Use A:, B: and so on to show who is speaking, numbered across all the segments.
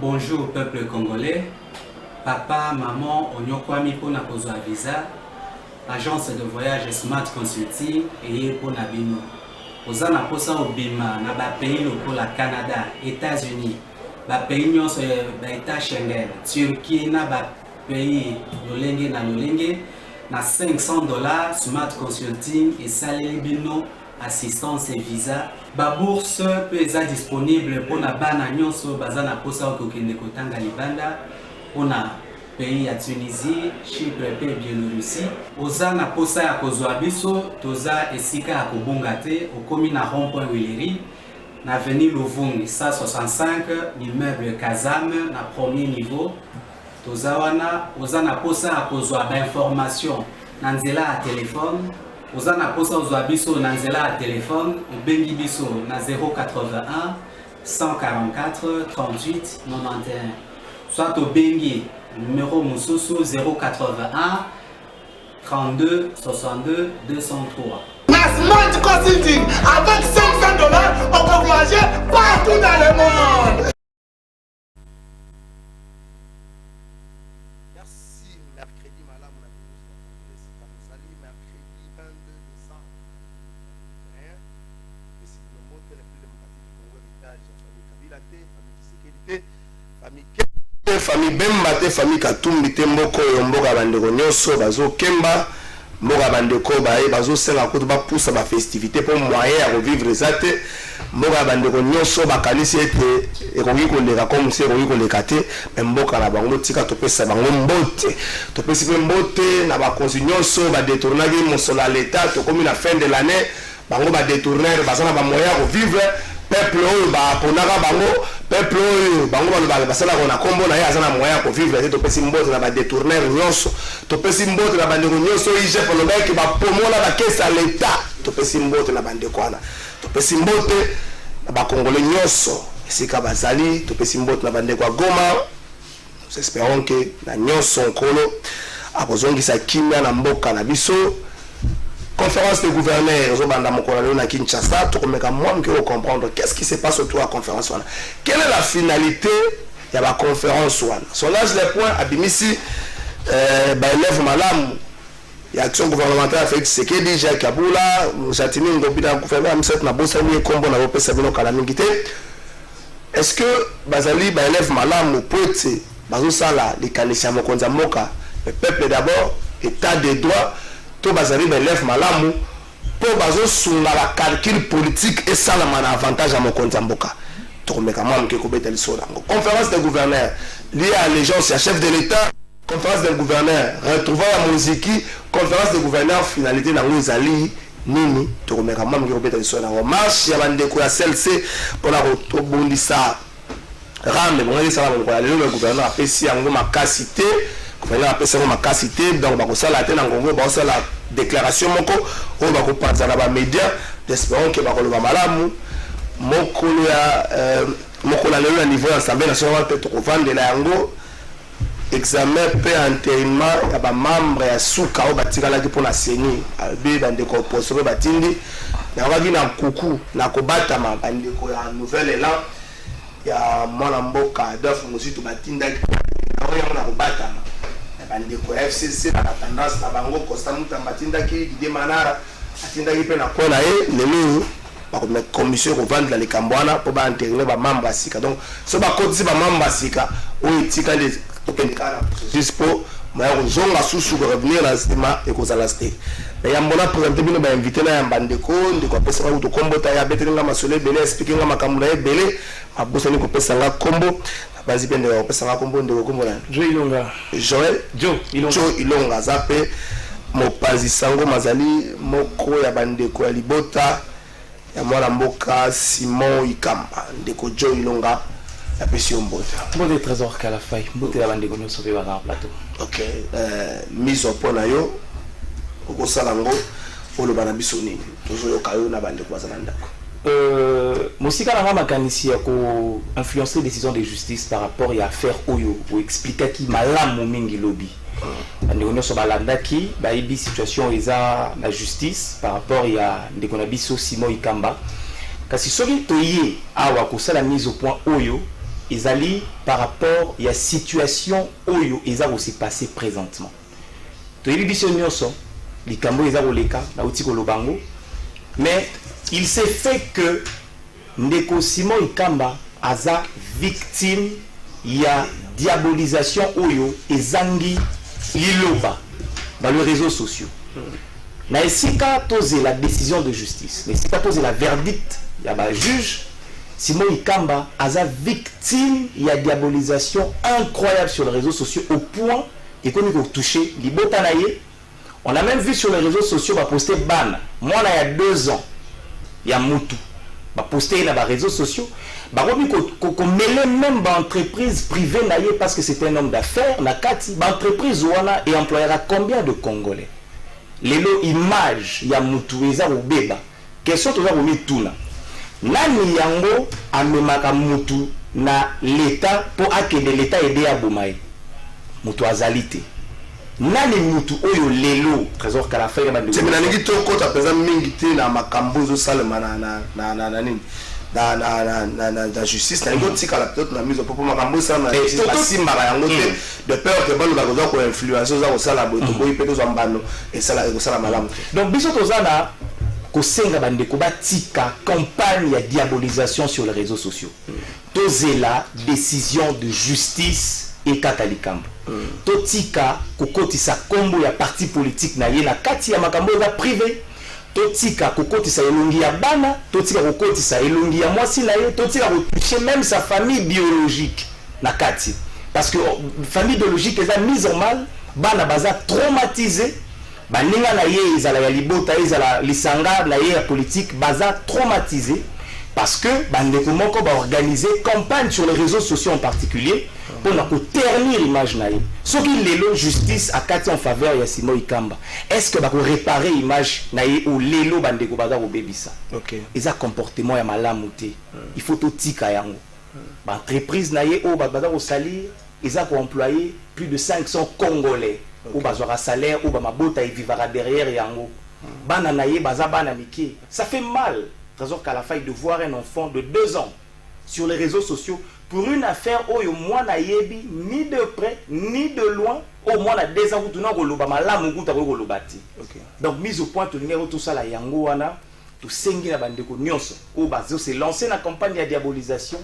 A: Bonjour peuple congolais. Papa, maman, onyokwami pona kozwa visa. Agence de voyage Smart Consulting et pour Nabino. Oza na posa obima na ba pays lokola Canada, États-Unis, ba pays nyonso ba État Schengen, Turquie na ba pays lolenge na lolenge na $500 Smart Consulting et saleli bino assistance et visa. Ba bourse peut être disponible pour na bana nyonso baza na posa okokende kotanga libanda pona pays ya Tunisie, Chypre et Biélorussie. Oza na posa ya kozwa biso, toza esika ya kobonga te, okomi na rond-point Willery, na avenue Louvungi, 165, l'immeuble Kazam, na premier niveau. Toza wana, oza na posa ya kozwa ba information na nzela ya téléphone. Oza na posa ozwa biso na nzela ya téléphone, obengi biso na 081 144 38 91. Soit obengi numéro Moussousou 081 32 62 203.
B: Smart Consulting, avec $500, on peut voyager partout dans le monde. Merci, mercredi, madame, on a mercredi 22 décembre. Et si vous me montrez les plus démocratiques du Congo, héritage, famille Kabilate, famille Tshisekedi, famille famille Bembate, famille Katumbi, Mboko, Mboka Bandeko Nyoso, Bazo Kemba, Mboka Bandeko Bae, Bazo Senga Koto ba pousse ba festivité pour moyen à revivre les athées. Mboka Bandeko Nyoso, Bakalisi ete, Ekongi Koleka comme si Ekongi Koleka te, mais Mboka na bango tika topesa bango mbote. Topesi pe mbote, na bakonzi Nyoso, ba détournaki mosolo à l'état, tokomi la fin de l'année, bango ba détourner, bazana ba moyen à revivre. Peuple oyo ba ponaka bango peuple oyo bango ba basala kona kombo na ye azana moyen ko vivre te topesi mbote na ba détourner nyonso topesi mbote na bandeko nyonso ije poloba ki ba pomola ba kesa l'état topesi mbote na bandeko wana topesi mbote na ba congolais nyonso esika bazali topesi mbote na bandeko Goma. Nous espérons que na nyonso nkolo akozongisa kimia na mboka na biso. Conférence des gouverneurs à Kinshasa, tu comprendre qu'est-ce qui se passe autour de la conférence. Quelle est la finalité de la conférence? Son âge les points à Bimisi, élève Malam, il y a action gouvernementale avec Sekedi, Jacques Kaboula, Jatini, Ngobina, gouverneur, Amset, Nabosani, Kombo, Nabope, Sabino, Kalamingité. Est-ce que Bazali, élève Malam, ou poète, Bazosala, les Kanisia Mokonza Moka, le peuple d'abord, état des droits, to bazali élève malamu po bazo sunga la calcul politique et ça la avantage à mon compte mboka to meka mam ke ko beteli sola conférence des gouverneurs liée à l'agence à chef de l'état conférence des gouverneurs retrouvant la musique conférence des gouverneurs finalité na ngozali nini to meka mam ke ko beteli sola marche ya bandeko ya CLC pour la rotobondisa rambe bon ça va le gouverneur a fait si yango makasité gouverneur a fait ma capacité donc ba ko sala te na ngongo ba sala déclaration moko on va ko panza na ba média d'espérons que ba ko ba malamu moko ya moko la le niveau assemblée nationale peut ko vendre la yango examen pe intérimaire ya ba membre ya suka o batikala ki pona seni be bande ko poso ba tindi na ba bina kuku na ko batama bande ko ya nouvelle élan ya mwana mboka dafu musitu batinda na ko batama bandeko FCC na tendance na bango Constant Mutamba tindaki Didier Manara atindaki pe na kona lelo ba ko mettre commission ko vendre les kambwana pour ba intégrer ba membre sika donc so ba kotisi ba membre sika o etika les opendikana juste pour ma zonga susu ko revenir na système et ko zala sté mais ya mbona présenter bino ba invité na ya bandeko ndiko pesa ba to kombota ya betelinga masole belé expliquer nga makambo na belé abosani ko pesa nga kombo bazi pende wa pesa nga kombo ndeko kombo na
C: Joe Ilonga
B: Joe Ilonga zape mopanzi sango mazali moko ya bandeko ya libota ya mwana mboka Simon Ikamba ndeko Joe Ilonga ya pesi mbota
C: mbote trésor kala fay mbote ya bandeko nyoso pe ba plateau.
B: OK mise au point na yo oko salango olo bana biso nini tozo yo kayo na bandeko bazana ndako.
C: Mosika na makanisi ya ko influencer décision de justice par rapport à affaire oyo ou expliquer ki malamu mingi lobby. Ndeko nyoso balandaki ba ibi situation eza la justice par rapport à ndeko na biso Simon Ikamba. Kasi soki toye awa ko sala mise au point oyo ezali par rapport à la situation oyo eza ko se passer présentement. Toyebi biso nyonso likambo eza koleka na uti kolobango, mais il s'est fait que Ndeko Simon Ikamba aza victime ya diabolisation oyo ezangi liloba dans les réseaux sociaux. Na esika toze la décision de justice, na esika toze la verdict ya ba juge, Simon Ikamba aza victime ya diabolisation incroyable sur les réseaux sociaux au point qu'on peut toucher libota na ye. On a même vu sur les réseaux sociaux ba poster ban. Moi là il y a 2 ans, il y a Moutou ba poster na ba réseaux sociaux, ba rebi ko mêler même ba entreprise privée na ye parce que c'est un homme d'affaires na kati ba entreprise wana et employera combien de Congolais. Lelo image ya Moutou eza obeba. Question toza ko mituna. Nani yango amemaka Moutou na l'état pour akende l'état aider à Bomaï. Moutou azalité. Nani Moutou oyo lelo trésor kala fa yamba.
B: C'est mina ngi to kota pesa mingi te na makambo zo salema na nini. Na justice na ngi tika la peut-être na mise au propos makambo ça na justice na simba yango te de peur que bano ba ko influencer za ko sala boto boyi pe to zambano et sala ko sala malamu.
C: Donc biso tozana kosenga bandeko batika campagne ya diabolisation sur les réseaux sociaux. Tozela décision de justice et katalikambo. Totika kokotisa kombo ya parti politique na ye na kati ya makambo ya privé. Totika kokotisa elongi ya bana, totika kokotisa elongi ya mwasi na ye, totika toucher même sa famille biologique na kati. Parce que famille biologique est mise en mal, bana baza traumatisé. Baninga na ye ezala ya libota ezala lisanga na ye ya politique baza traumatisé parce que bandeko moko ba organiser campagne sur les réseaux sociaux en particulier pour na ko ternir l'image na ye. Ce qui lelo justice a kati en faveur ya Simon Ikamba. Est-ce que ba ko réparer image na ye ou lelo bandeko baza ko bebisa? OK. Eza comportement ya malamu te. Il faut to tika yango. Ba entreprise na ye o baza ko salir, eza ko employer plus de 500 Congolais. Ou bazora salaire ou mabota et vivra derrière yango. Bana naye baza bana miki. Ça fait mal. Trésor qu'à la faille de voir un enfant de 2 ans sur les réseaux sociaux pour une affaire où moi na yebi ni de près ni de loin au moins na 2 ans où tu n'as pas malamu kuta ko lobati. Donc mise au point tout numéro tout ça la yango wana tout sengi na bandeko nyonso ou bazo se lancer na campagne de diabolisation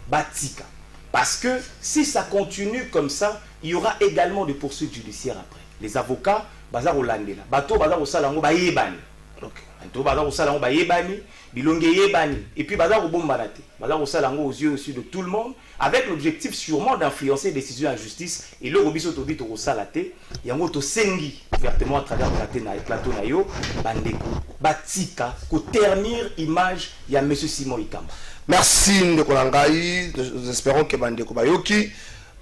C: batika. Parce que si ça continue comme ça, il y aura également des poursuites judiciaires après. Les avocats, bazar olandela. Bato bazar osalango ba yebani. OK. Bato bazar osalango ba yebani, bilonge yebani. Et puis bazar obombalate. Bazar osalango aux yeux aussi de tout le monde avec l'objectif sûrement d'influencer les décisions de la justice et le robiso to bito osalate. Yango to sengi ouvertement à travers plateau na yo bandeko batika ko ternir image ya monsieur Simon Ikamba.
B: Merci Ndeko Langai, nous espérons que bandeko bayoki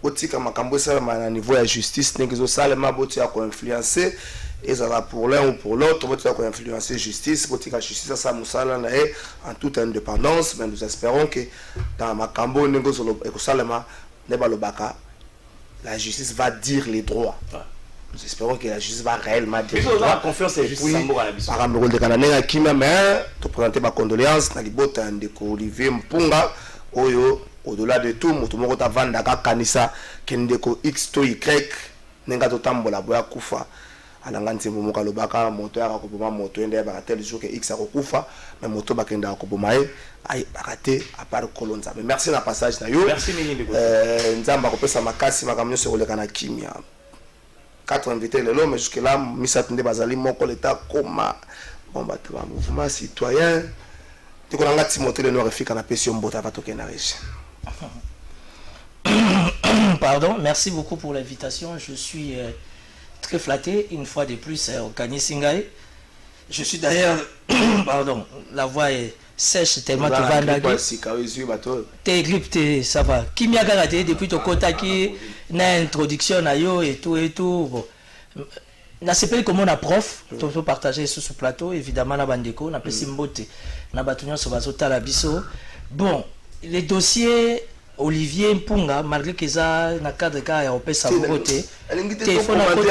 B: otika makambo salama na niveau ya justice n'ezo salama boti ya ko influencer et ça va pour l'un ou pour l'autre boti ya ko influencer justice botika justice ça musala na e en toute indépendance, mais nous espérons que dans makambo n'ezo ko salama ne balobaka la justice va dire les droits. Nous espérons que la justice va réellement dire.
C: La confiance est juste Samboura la
B: par exemple, de Cananenga Kima, mais te présenter ma condoléance na libota ndeko Olivier Mpunga oyo au-delà de tout moto ta vanda ka kanisa kendeko X to Y nenga to tambola boya kufa alanga ntembo moka lobaka moto ya ko boma moto ende ba tel jour que X a kufa mais moto bakenda ko boma ay bakate à part kolonza. Mais merci na passage na yo.
C: Merci mini ndeko.
B: Nzamba ko pesa makasi makamyo se koleka na kimia. 4 invités le long, mais jusque-là, Misatende Bazali, Moko l'État, Koma, bon, bah, tu vois, mouvement citoyen. Tu connais un Timothée le Noir et Fika, on a payé sur Mbota, va toquer na régie.
D: Pardon, merci beaucoup pour l'invitation. Je suis très flatté, une fois de plus, au Kanye Singaï. Je suis d'ailleurs, pardon, la voix est sèche tellement que va ndaguer. T'es grippe, ça va. Qui m'y a gardé depuis ton contact, na introduction na yo et tout. Bon. Na sepeli comme on a prof, tout partager sur ce plateau, évidemment na bandeko, na pesi mbote, na batunyo so bazota la biso. Bon, les dossiers Olivier Mpunga, malgré que ça na cadre ka ya opesa voter. Téléphone à côté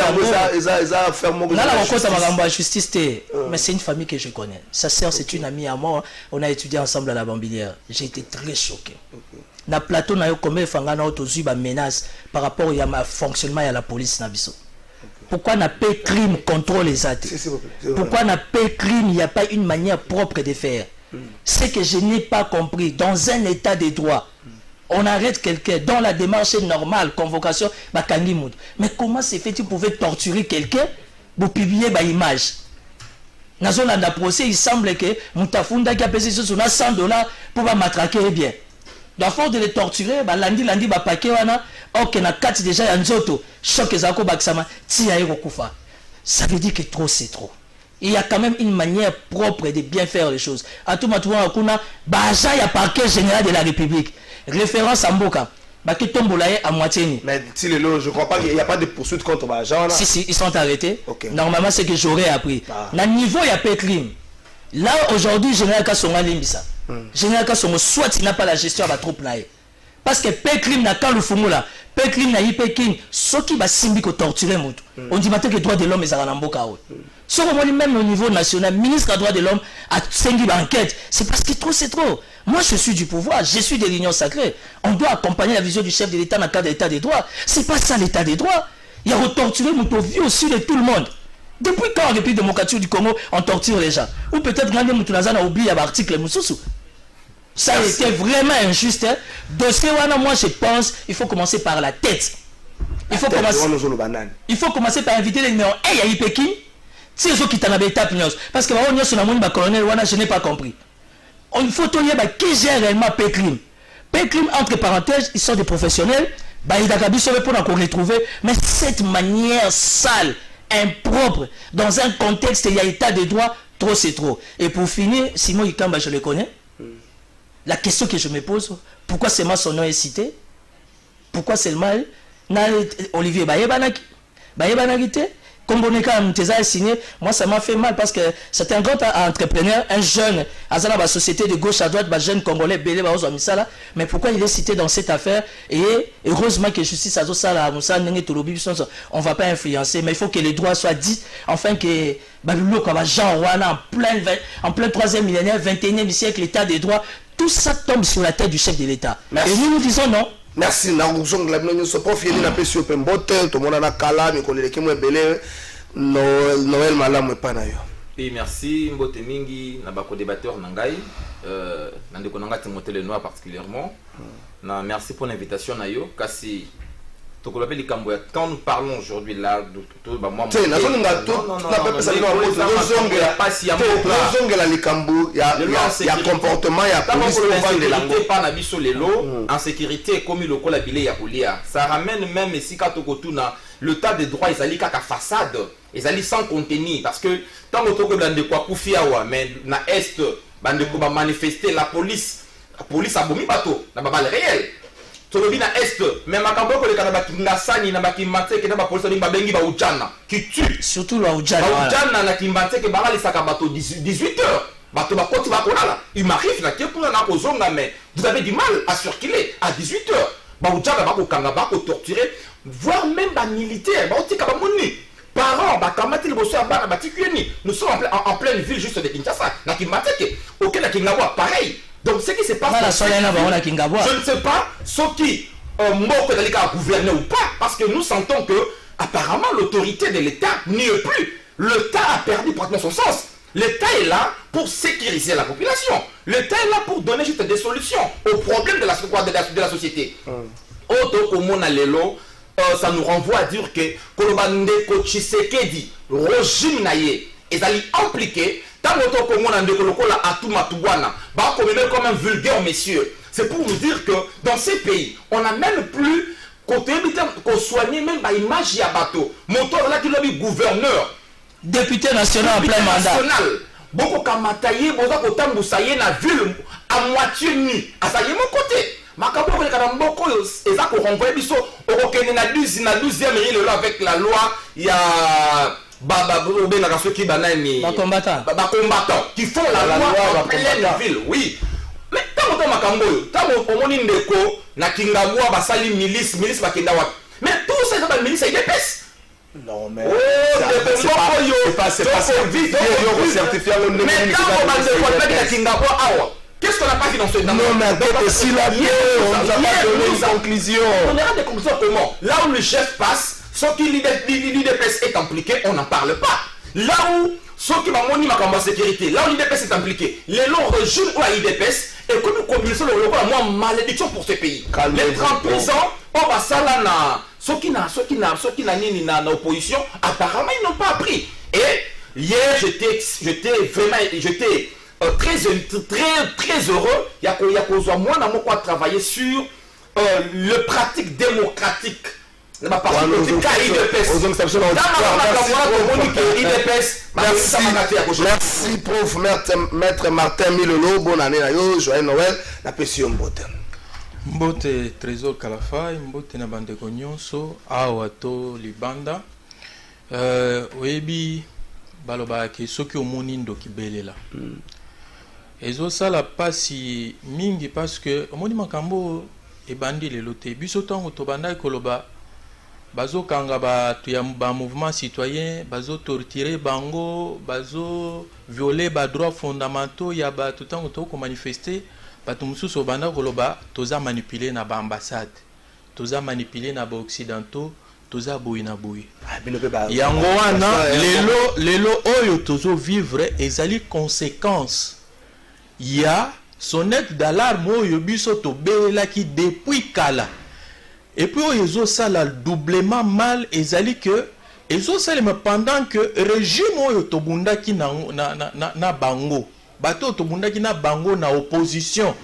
D: la justice, mais c'est une famille que je connais. Sa sœur, c'est une amie à moi. On a étudié ensemble à la Bambilière. J'ai été très choqué. na plateau na yo combien fangana autozui ba menace par rapport au fonctionnement de la police na biso. Pourquoi n'a pas crime contrôle les actes? Pourquoi n'a pas crime, il n'y a pas une manière propre de faire? C'est que je n'ai pas compris. Dans un état de droit, on arrête quelqu'un dans la démarche normale, convocation, mais comment c'est fait? Tu pouvais torturer quelqu'un pour publier une image. Dans un procès, il semble que Moutafunda qui a payé sur $100 pour matraquer bien. Donc, faut de les torturer, lundi, paquet, ok, na 4 déjà, il y a un autre choc, ça veut dire que trop, c'est trop. Il y a quand même une manière propre de bien faire les choses. À tout moment, il y a un parquet général de la République. Référence à Mboka. À moitié.
B: Mais je ne crois pas qu'il n'y a pas de poursuite contre Bajan.
D: Si, ils sont arrêtés. Okay. Normalement, c'est que j'aurais appris. Dans le niveau, il n'y a pas de crime. Là, aujourd'hui, Général Kassonga Limbisa. Général Kassonga, soit il n'a pas la gestion de la troupe. Parce que le crime n'a pas le fumula. Le crime n'a pas de ce qui va simbi que torturer. On dit que les droits de l'homme sont en Mboka. Sur même au niveau national, ministre des droits de l'homme a 5 enquêtes. C'est parce que trop, c'est trop. Moi, je suis du pouvoir, je suis de l'Union sacrée. On doit accompagner la vision du chef de l'État dans le cadre de l'État des droits. C'est pas ça l'État des droits. Il y a torturé mon vie au sud de tout le monde. Depuis quand en République démocratique du Congo, on torture les gens? Ou peut-être que Moutounaza a oublié l'article Moussoussou. Ça a été vraiment injuste. Dossier, moi je pense il faut commencer par la tête. Il faut commencer par inviter les numéros 1 à Pékin. Si les autres qui t'en avaient étape, parce que colonel, je n'ai pas compris. Il faut tenir qui gère réellement Pécrim. Pécrim, entre parenthèses, ils sont des professionnels. Ils ont pour nous retrouver. Mais cette manière sale, impropre, dans un contexte où il y a état de droit, trop c'est trop. Et pour finir, Simon Ikamba, je le connais. La question que je me pose, pourquoi seulement son nom est cité? Pourquoi seulement Olivier Bayebanaki? Signé, moi ça m'a fait mal parce que c'est un grand entrepreneur, un jeune, à la société de gauche à droite, un jeune congolais, mais pourquoi il est cité dans cette affaire? Et heureusement que justice a on ne va pas influencer, mais il faut que les droits soient dits, enfin que en plein 3e millénaire, 21e siècle, l'état des droits, tout ça tombe sur la tête du chef de l'État. Et nous disons non.
B: Merci. Noël Malam Panayo.
E: Et merci Mbote Mingi, Nabako débatteur Nangai, Nandeko Nanga Timothée Lenoir particulièrement. Merci pour l'invitation Nayo. Kasi quand nous parlons aujourd'hui là, en sécurité comme ça ramène même ici le tas de droits ils allaient qu'à façade ils allaient sans contenu parce que tant que tu quoi mais na est va manifester la police a bomi bateau na balle réel tolobi na est même makambo ko le kana kingasani na bakimate ke na ba police ba bengi ba ujana qui tue
D: surtout la ujana
E: na kimate ke ba saka bateau 18h bateau ba koti ba kolala il m'arrive na kepuna na kozonga mais vous avez du mal à circuler à 18h ba ujana ba ko kanga ba ko torturer voire même ba militaire ba otika ba moni parents ba kamati le bosso ba na batikuni nous sommes en pleine ville juste de Kinshasa na kimate ke auquel na kingawa pareil. Donc ce qui se passe, je ne sais pas ce qui Mboko Dalika a gouverné ou pas, parce que nous sentons que apparemment l'autorité de l'État n'y est plus. L'État a perdu pratiquement son sens. L'État est là pour sécuriser la population. L'État est là pour donner juste des solutions aux problèmes de la société. Auto Omona Lelo, ça nous renvoie à dire que Kolobande Kochisekedi, Rojim Naye, ils allaient impliquer. Tant que nous avons comme un vulgaire messieurs, c'est pour nous dire que dans ces pays, on n'a même plus qu'on soigne même par image à bateau. Moteur là qui l'a mis gouverneur,
D: député national en plein mandat.
E: Beaucoup kamataye, beaucoup tamboussaye na ville à moitié nu. À ça y est mon côté. Makabo le kanamboko et ça qu'on renvoie biso au Kenya na 12e rille là avec la loi il y a
D: combattants
E: qui font la loi en pleine ville, oui. Mais tant que milice mais tout ça dans milice il épaisse.
B: Non mais
E: c'est pas certifié qu'est-ce qu'on n'a pas vu dans ce temps?
B: Non, mais attends, si la vie, on n'a pas donné une conclusion.
E: On aura des conclusions comment? Là où le chef passe, sauf que l'IDPS est impliqué, on n'en parle pas. Là où, sauf que ma ma sécurité, là où l'IDPS est impliqué, les longs rejoignent ou à l'IDPS, et comme une combinaison de l'Europe, moi, malédiction pour ce pays. Les 38 ans, on va ça là, ceux qui n'ont opposition, apparemment, ils n'ont pas appris. Et hier, j'étais très heureux. Il y a moi, on a travaillé sur le pratique démocratique.
B: Merci, prof, maître Martin Milolo. Bonne année à vous, joyeux Noël. La passion mbote.
F: Mbote Trésor Kalafai, mbote na bandeko nyonso, awato libanda. Oyebi baloba ke soki omoni ndoki belela. Ezo sala pasi mingi parce que omoni makambo ebandi lelo te. Biso tango tobanda koloba bazo kanga ba mouvement citoyen, bazo torturer bango, bazo violer ba droits fondamentaux ya ba tout tango to ko manifester, bato mususu banda koloba toza manipuler na ba ambassade, toza manipuler na ba occidentaux, toza boyi na boyi. Yango wana lelo oyo tozo vivre ezali conséquence ya sonnette d'alarme oyo biso to belela ki depuis kala. Et puis ils ont ça là doublement mal ezali que ils ont ça pendant que régime oyo tobunda ki na bango bato tobunda ki na bango na opposition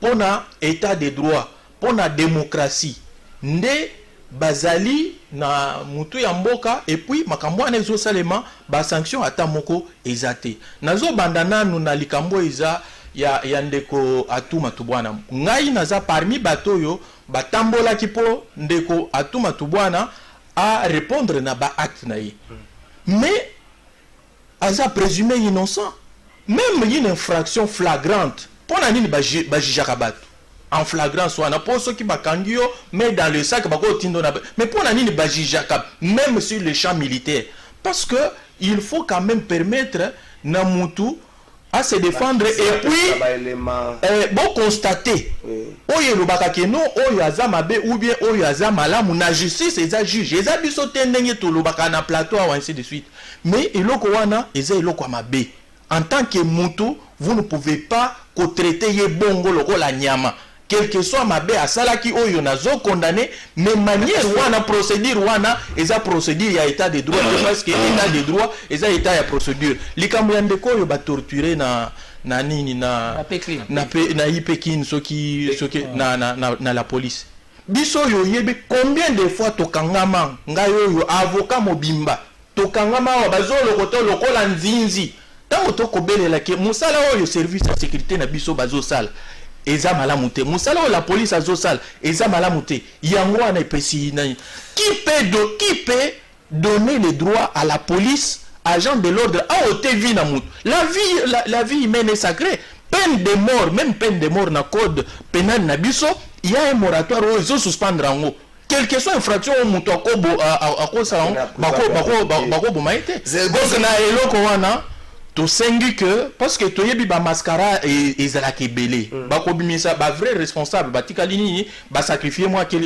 F: pour na état de droit pour na démocratie nde bazali na mutu ya mboka et puis makambo wana ezo salema ba sanction ata moko ezate nazo bandana nu na likambo eza ya ndeko Atuma Tubwana ngai naza parmi bato yo batambola kipo ndeko Atuma Tubwana a répondre na ba acte na ye mais aza présumé innocent même une infraction flagrante pour na nini ba jijaka bato en flagrance wana pour ceux qui bakangi yo mais dans le sac bako tindo na mais pour na nini ba jijaka même sur le champ militaire parce que il faut quand même permettre na mutu à se défendre et puis bon constater oyo lobaka keno oyo aza mabe ou bien oyo aza malamu na justice eza juge eza biso tendenge to lobaka na plateau ou ainsi de suite mais eloko wana eza eloko mabe en tant que mutu vous ne pouvez pas traiter ye bongo lokola nyama quel que soit mabe asalaki oyo nazo condamné mais manière wana procédure wana eza procédure ya état de droit parce que état de droit eza état ya procédure likambo ya ndeko oyo ba torturer na nini na ipekin soki na la police biso yo yebe combien de fois tokangama ngai oyo avocat mobimba tokangama wa bazolo koto lokola nzinzi tango tokobelela ke musala oyo service de sécurité na biso bazo sala eza malamu te musala la police azosala eza malamu te yango wana epesi nani qui peut donner le droit à la police agent de l'ordre à ôter vie na mutu la vie humaine est sacrée peine de mort même peine de mort na code pénal na biso il y a un moratoire où ils suspendre yango quelle que soit infraction au mutu akobo akosala bako bomaite donc na eloko wana tosengi que parce que toyebi ba mascara ezalaki belé bakobimisa ba vrai responsable batikali nini ba sacrifier moi que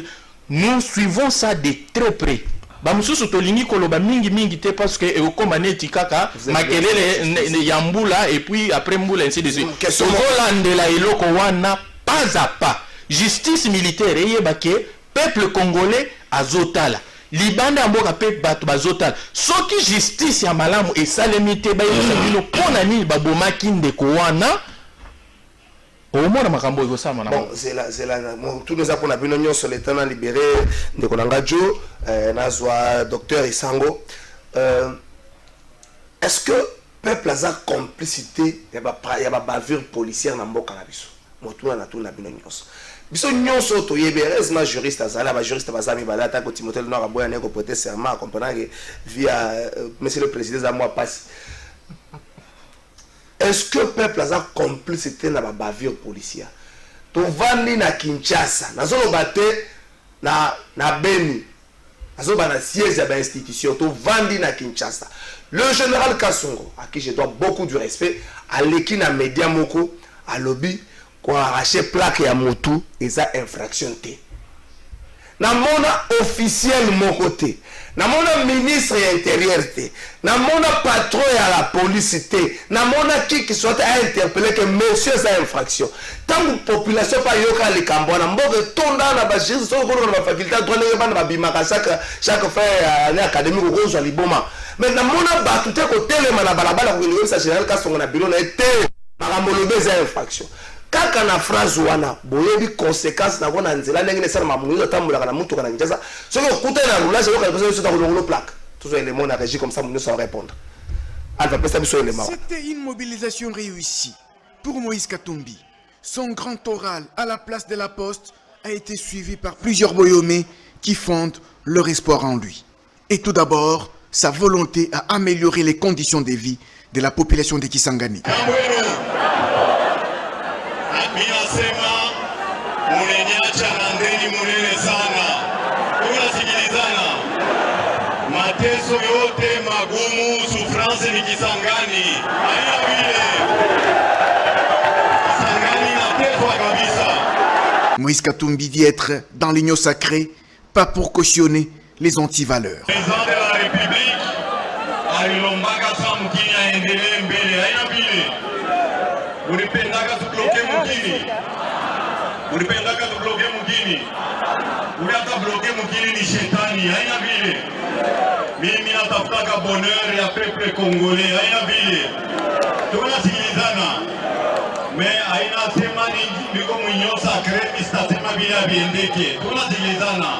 F: nous suivons ça de très près ba mususu tolingi koloba mingi te parce que ekoma neti kaka makelele ya mbula et puis après mbula ainsi de suite tozolandela eloko wana pas à pas justice militaire eyeba ke peuple congolais azotala libanda mboka pe bato bazotala soki justice ya malamu esalemi te bayebisa bino mpona nini babomaki ndeko wana omona makambo ekosama na
B: bon c'est là tout nous a pour na bino nyonso le temps libéré ndeko na ngajo nazwa docteur Isango est-ce que peuple a complicité ya ba bavure policière na mboka na biso motuna na tuna bino nyonso biso nyonso to heureusement juriste azala ba juriste bazami balata ko Timothée Noir aboya ne ko porter serment comprenant que via monsieur le président za moi passe est-ce que peuple a complicité na ba bavure policière to vandi na Kinshasa nazo lobate na Beni nazo bana siège ya ba institution to vandi na Kinshasa le général Kasongo à qui je dois beaucoup de respect aleki na média moko à lobby ko arracher plaque ya motu eza infraction te. Na mona officiel mon côté. Na mona ministre ya intérieur te. Na mona patron ya la police te. Na mona qui soit interpellé que monsieur ça infraction. Tant population pas yoka les cambona mboke tonda na ba justice so ko na faculté droit les bana ba bimaka chaque fois en académique ko zo liboma. Mais na mona ba tout ko telema na balabala ko université générale ka songa na bureau na te. Makamolobe za infraction. Kaka na phrase wana boyebi conséquence na bona nzela ndenge nesala mamungu tambola na mutu kana njaza soki okuta na roulage yoka pesa sota ko plaque tous les éléments na régie comme ça nous sans répondre alva pesa biso élément.
G: C'était une mobilisation réussie pour Moïse Katumbi. Son grand oral à la place de la Poste a été suivi par plusieurs boyomés qui fondent leur espoir en lui. Et tout d'abord, sa volonté à améliorer les conditions de vie de la population de Kisangani.
H: Minasema munenyacha na ndeni munene sana. Tunasikilizana. Mateso yote magumu souffrance ni Kisangani. Haina vile. Kisangani inateswa kabisa.
G: Moïse Katumbi dit être dans l'union sacrée, pas pour cautionner les antivaleurs.
H: Président de la République alilombaka sa mkini aendelee mbele. Haina vile. Ulipendaka tubloke mugini. Ulipendaka tubloke mugini. Uliata bloke mugini ni shetani. Haina vile. Mimi natafutaka bonheur ya peuple congolais. Haina vile. Tunasikilizana. Mais haina sema niko mwinyo sacré mistasema vile abiendeke. Tunasikilizana.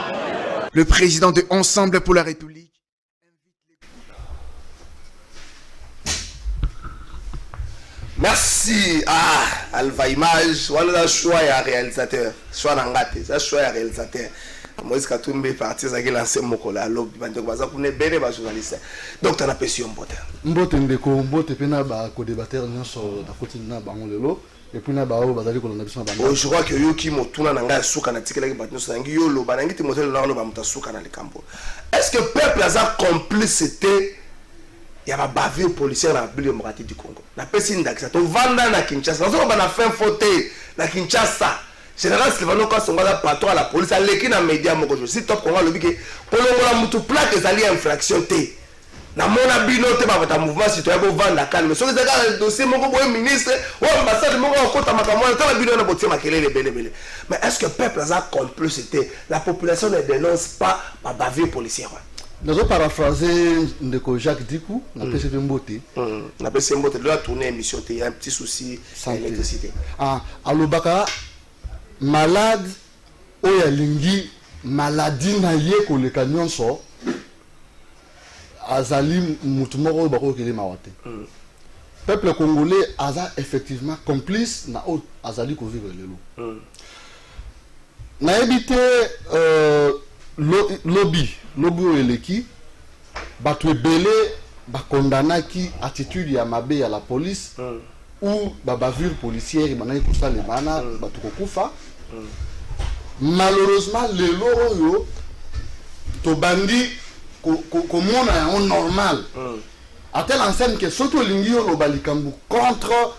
G: Le président de Ensemble pour la République.
B: Merci. Alva Image, voilà choix ya réalisateur. Choix n'angate, ça choix ya réalisateur. Moïse Katumbi parti ça qui lancé mokola lobby bande baza kune bene ba journaliste. Donc tu as passion mbote.
I: Mbote ndeko mbote pena ba ko débatteur nyonso da koti na bango lelo et puis na ba o bazali ko na biso na banda.
B: Je crois que yo ki motuna na nga suka na tikela ki batno sangi yo lo banangi ti motel na lo ba mutasuka na likambo. Est-ce que peuple a complicité ya ba bavure policière na République démocratique du Congo? Na pesi ndakisa to vanda na Kinshasa. Nazo ba na fin faute na Kinshasa. Général Silvano Kasonga la patron à la police a leki na média moko je si top Congo lobi ke polongola mutu plaque ezali infraction te. Na mona bino te ba vota mouvement citoyen bo vanda kan mais soki zaka dossier moko boye ministre ou ambassade moko okota makamwa ta bino na botie makelele belebele. Mais est-ce que peuple a complicité? La population ne dénonce pas ba bavure policière.
I: Nous avons paraphrasé ndeko Jacques Dikou na PCV Mbote.
B: Na PCV Mbote doit tourner émission il y a un petit souci d'électricité.
I: Alobaka malade oya lingi maladie na ye ko le camion so azali mutumoko bako kele mawate. Peuple congolais a effectivement complice na o azali ko vivre lelo. Na évité lobby eleki bato ebele bakondanaki attitude ya mabe ya la police ou bavure policière banaki kosalemana bato kokufa. Malheureusement lelo oyo tobandi komona yango normal à telle enseigne que soki olingi oloba likambo contre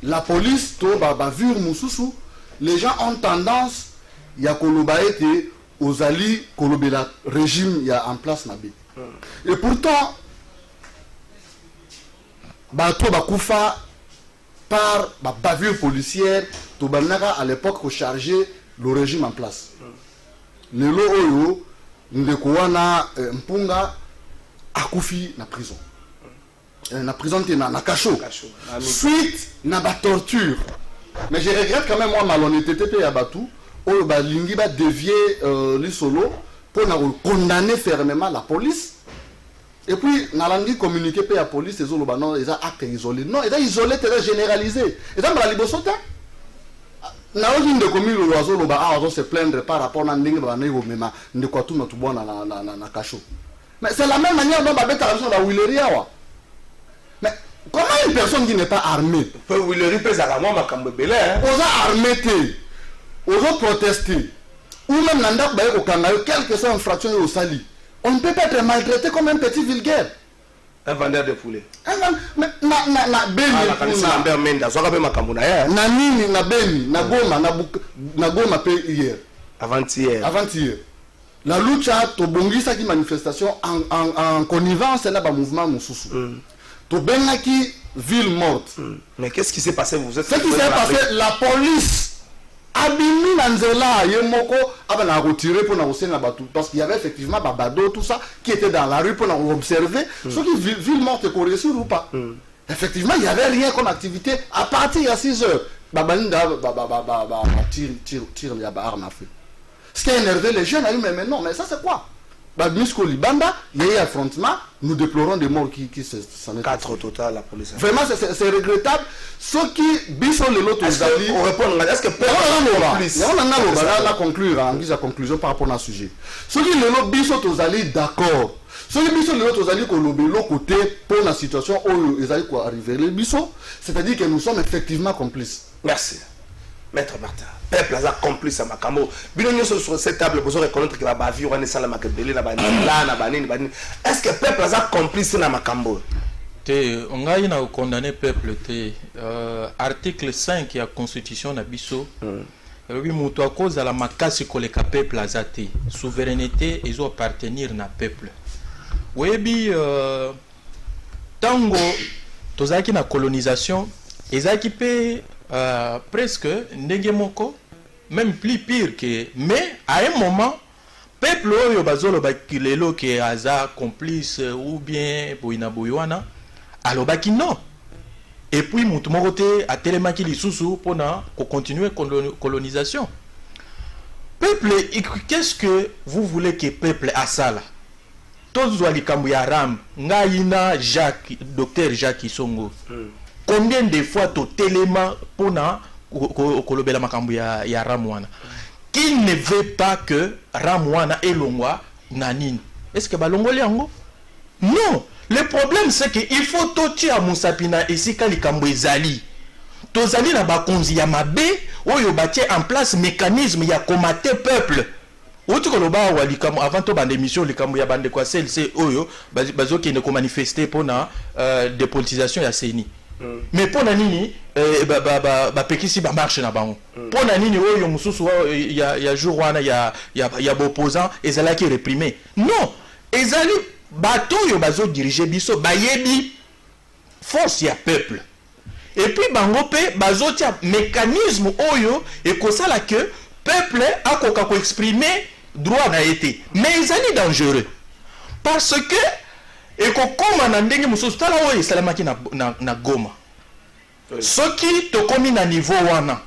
I: la police to bavure mosusu les gens ont tendance ya koloba ete ozali kolobela régime ya en place na be. Et pourtant bato bakufa par bavure policière to banaka à l'époque ko charger le régime en place. Lelo oyo ndeko wana mpunga akufi na prison. Na prison te na cachot. Suite na ba torture. Mais je regrette quand même moi malhonnêteté pe ya batu oyo balingi ba dévier les solo pour condamner fermement la police. Et puis nalandi communiquer pe la police ezolo ba non eza acte isolé. Non, eza isolé c'est généralisé. Eza mala libosote. Na oji ndeko milo loazo loba azo se plaindre par rapport na ndenge ba nego mema ndeko atuma tubona na cachot. Mais c'est la même manière dont babeta raison la Willeria wa. Mais comment une personne qui n'est pas armée
B: peut Willery pesa la moi makambo belé hein.
I: Oza armé te. Oza protester. Ou même nanda ba ko kanga quelle que soit infraction au sali. On ne peut pas être maltraité comme un petit vulgaire.
B: Un vendeur de poulet.
I: Na Beni.
B: Lambert Menda. Soit comme Makambo na hier.
I: Na Nini, na Beni, na Goma, na Goma pe hier.
B: Avant-hier.
I: Avant-hier. La lucha, to bongisa qui manifestation en connivence na ba mouvement Moussousou. To benga qui ville morte.
B: Mais qu'est-ce qui s'est passé? Vous êtes.
I: Ce qui s'est passé, la police abimi Nanzela, Yemoko, a retiré pour nous na batou parce qu'il y avait effectivement Babado, tout ça, qui était dans la rue pour nous observer. Ce qui ville morte est corrigé ou pas. Effectivement, il n'y avait rien comme activité à partir de 6 heures. Babalinda, tire, il y a arme à feu. Ce qui a énervé les jeunes, mais non, mais ça c'est quoi? Misko Libanda, il y a eu affrontement, nous déplorons des morts qui s'en est 4
B: au total, la police.
I: Vraiment, c'est regrettable. Ce qui, Bissot le lot aux
B: on répond, est-ce que
I: on a conclure, en guise à conclusion par rapport à ce sujet. Ce qui le lot Bissot aux alliés, d'accord. Ce qui Bissot le lot aux alliés, qu'on l'autre côté, pour la situation où les alliés arrivent, les Bissot, c'est-à-dire que nous sommes effectivement complices.
B: Merci. Maître Martin. Peuple a complice à Makambo. Binonio sur cette table, vous reconnaître que la bavure est celle de la est-ce que peuple a complice à Makambo?
F: On a condamné peuple. Article 5 de la Constitution de Bisso. Oui, mutu à cause de la makasi koleka peuple azate. Souveraineté et appartenir na peuple. Oui, tango, tozaki na colonisation, ezaki pe presque Negemoko, même plus pire que. Mais à un moment, peuple oyo bazolo bakilelo ke aza complice ou bien boina boywana, alobaki non. Et puis mutu mokote a telemaki lisusu pona ko continuer colonisation. Peuple, qu'est-ce que vous voulez que peuple a ça là? Tous les likambu ya ram, ngaina Jacques, docteur Jacques Isongo. Combien de fois to téléma pona kolobela makambu ya Ramwana qui ne veut pas que Ramwana et Longwa nanine? Est-ce que balongoli yango? Non, le problème c'est que il faut toti à Moussapina et sika likambu ezali tozali na bakonzi ya mabe oyo batie en place mécanisme ya commater peuple. Outi koloba wa likambu avant to bande émission likambu ya bande kwa c'est oyo bazo qui ne ko manifester pona dépolitisation ya CENI. Mais pour nani pekisi ba marche na bango pour nani oyo mususu ya jour wana ya opposant ezala ki réprimer non ezali bato yo bazo diriger biso bayebi force ya peuple et puis bango pe bazo tia mécanisme oyo et kosala que peuple akoka ko exprimer droit na été mais ezali dangereux parce que et comme na ndenge mususu tala oyo salamaki na Goma soki to komi na niveau wana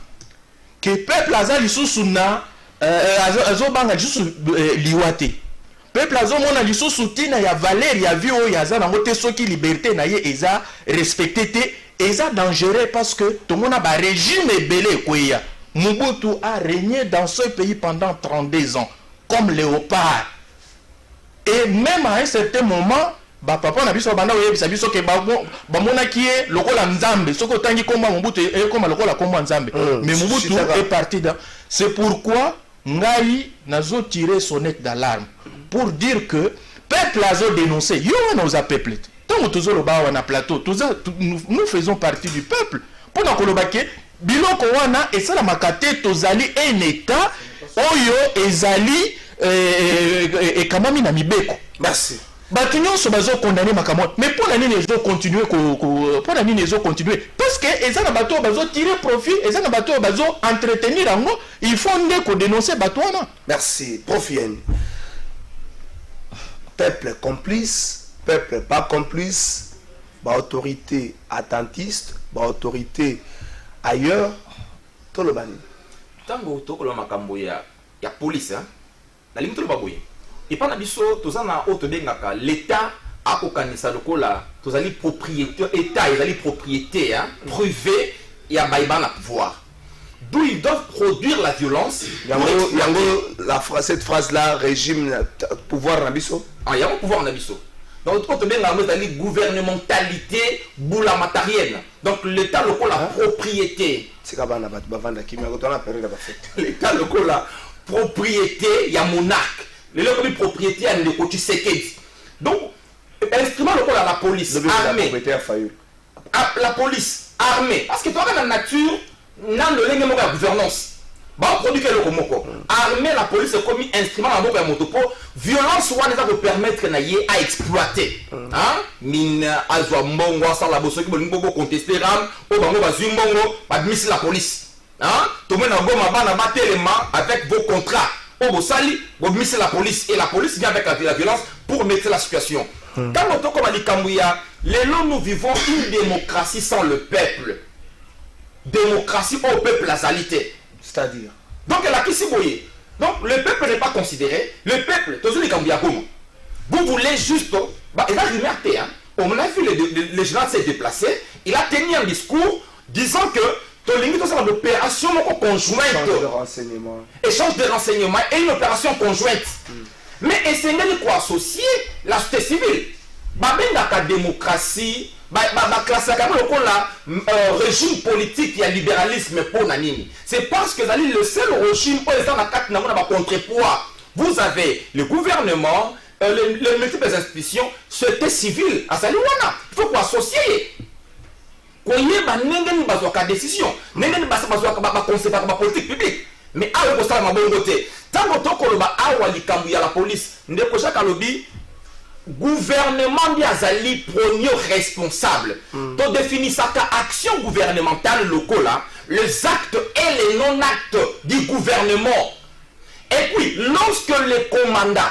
F: que peuple azali lisusu na azobanga lisusu liwate peuple azomona lisusu tina ya valeur ya vie oyo aza nango te soki liberté na ye eza respecté te eza dangereux parce que tomona ba régime ebele ekweya. Mobutu a régné dans ce pays pendant 32 ans comme léopard et même à un certain moment papa na biso banda oyebisa biso ke bamona ki e lokola nzambe soko tangi komba Mobutu e koma lokola komba nzambe mais Mobutu est parti dans. C'est pourquoi ngai nazo tirer sonnette d'alarme pour dire que peuple azo dénoncer yo na oza peuple tant tozo loba wana plateau nous faisons partie du peuple pour na koloba ke biloko wana esala makate tozali un état oyo ezali ekamami na mibeko.
B: Merci.
F: Batunyo so bazo condamner makamot mais pour la nini ezo continuer pour la nini ezo continuer parce que eza na bato bazo tirer profit eza na bato bazo entretenir ango il faut ndeko dénoncer bato wana.
B: Merci Profien. Peuple complice, peuple pas complice, ba autorité attentiste, ba autorité ailleurs to le bani.
E: Tango to ko makambo ya police hein. La ligne to le baboye. Et pas biso tozana auto bengaka l'état a kokanisa lokola tozali propriétaire état ezali propriété hein privé ya baïba na pouvoir d'où ils doivent produire la violence
B: cette phrase là régime pouvoir na biso
E: yango pouvoir na biso donc auto bengaka ezali gouvernementalité boula matérienne donc l'état lokola propriété
B: c'est ka bana bat bavanda kimi ko tona période ba fête
E: l'état lokola propriété ya monarque les locaux propriétaires de côté Sekedi. Donc instrument local à la police armée. La police armée. Parce que toi, dans la nature, dans le gouvernance. Produit armée, la police est comme instrument dans le motopo. Violence, on va permettre à exploiter. Mine, azwa mbongo, sans la bosse qui va contester ram, au bango bazumbongo, admis la police. Tout le monde a battu les mains avec vos contrats. Au Bossali, vous mettez la police et la police vient avec la violence pour mettre la situation. Quand on a dit Kambouya, nous vivons une démocratie sans le peuple. Démocratie au peuple la salité.
C: C'est-à-dire.
E: Donc la Kissiboye. Donc le peuple n'est pas considéré. Le peuple, tous les Kambouya comment. Vous voulez juste. Il a remarqué, on a vu le général s'est déplacé. Il a tenu un discours disant que l'opération conjointe, échange de renseignements et une opération conjointe. Mais essayer de quoi associer la société civile. La démocratie, la régime politique, il y a libéralisme pour Nanini. C'est parce que le seul régime pour les gens qui contrepoids. Vous avez le gouvernement, les multiples institutions, société civile. Il faut qu'on associe. Qu'on y ait une décision, une politique publique. Mais à l'opposé, ma bonne côté, tant que la police, ne peut pas le gouvernement d'Azali premier responsable. Donc définir ça action gouvernementale locale, les actes et les non-actes du gouvernement. Et puis, lorsque les commandants,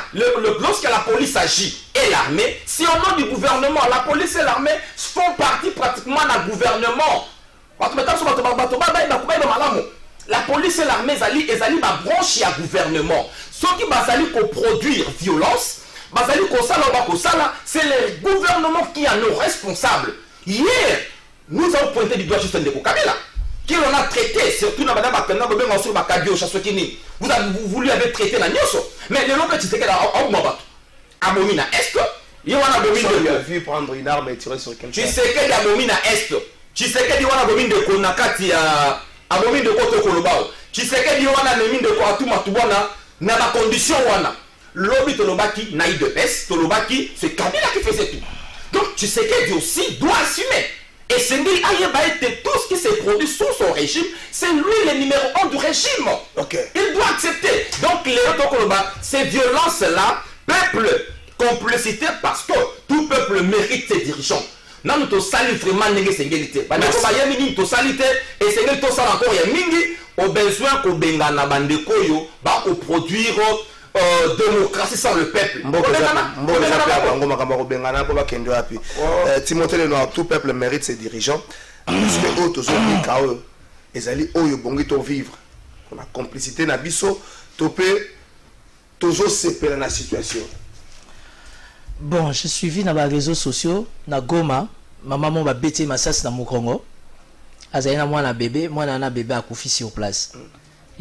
E: lorsque la police agit et l'armée, si au nom du gouvernement, la police et l'armée font partie pratiquement du gouvernement. La police et l'armée, ils allaient brancher à gouvernement. Ceux qui vont produire violence, c'est le gouvernement qui est nos responsables. Hier, nous avons pointé du doigt Justin Ndeko Kabila, qui on a traité, surtout dans Madame Bakana, vous lui avez traité la nyoso. Mais le long que tu sais qu'elle a à Momina Est, il y a un Momina
C: vu prendre une arme et tirer sur quelqu'un.
E: Tu sais qu'il y a Momina Est. Tu sais qu'il y a un Momina de Konakati à Momina de Koto Kolobao. Tu sais qu'il y a un Momina de Koatuma Tubana, dans la condition wana. Lobby Tolobaki, Naïd de Pes, Tolobaki, c'est Kabila qui faisait tout. Donc tu sais qu'il aussi doit assumer. Et c'est lui, tout ce qui s'est produit sous son régime, c'est lui le numéro 1 du régime. Il doit accepter. Donc, ces violences-là, peuple, complicité, parce que tout peuple mérite ses dirigeants. Non, nous te saluons vraiment les sécurités. Parce que nous te saluons et c'est nous te saluons encore. Il y a mingi, au besoin qu'on bengana bandekoyo, pour produire démocratie sans le peuple.
B: Timothée Lenoir, tout peuple mérite ses dirigeants. Puisque eux, tous les alliés, ils ont vivre. On a complicité, na biso, topé, toujours séparé dans la situation.
D: Bon, je suis vu dans les réseaux sociaux, na Goma, ma maman m'a bêté ma sas dans mon Congo. Azaïna moi na bébé, moi na bébé à Koufi sur place.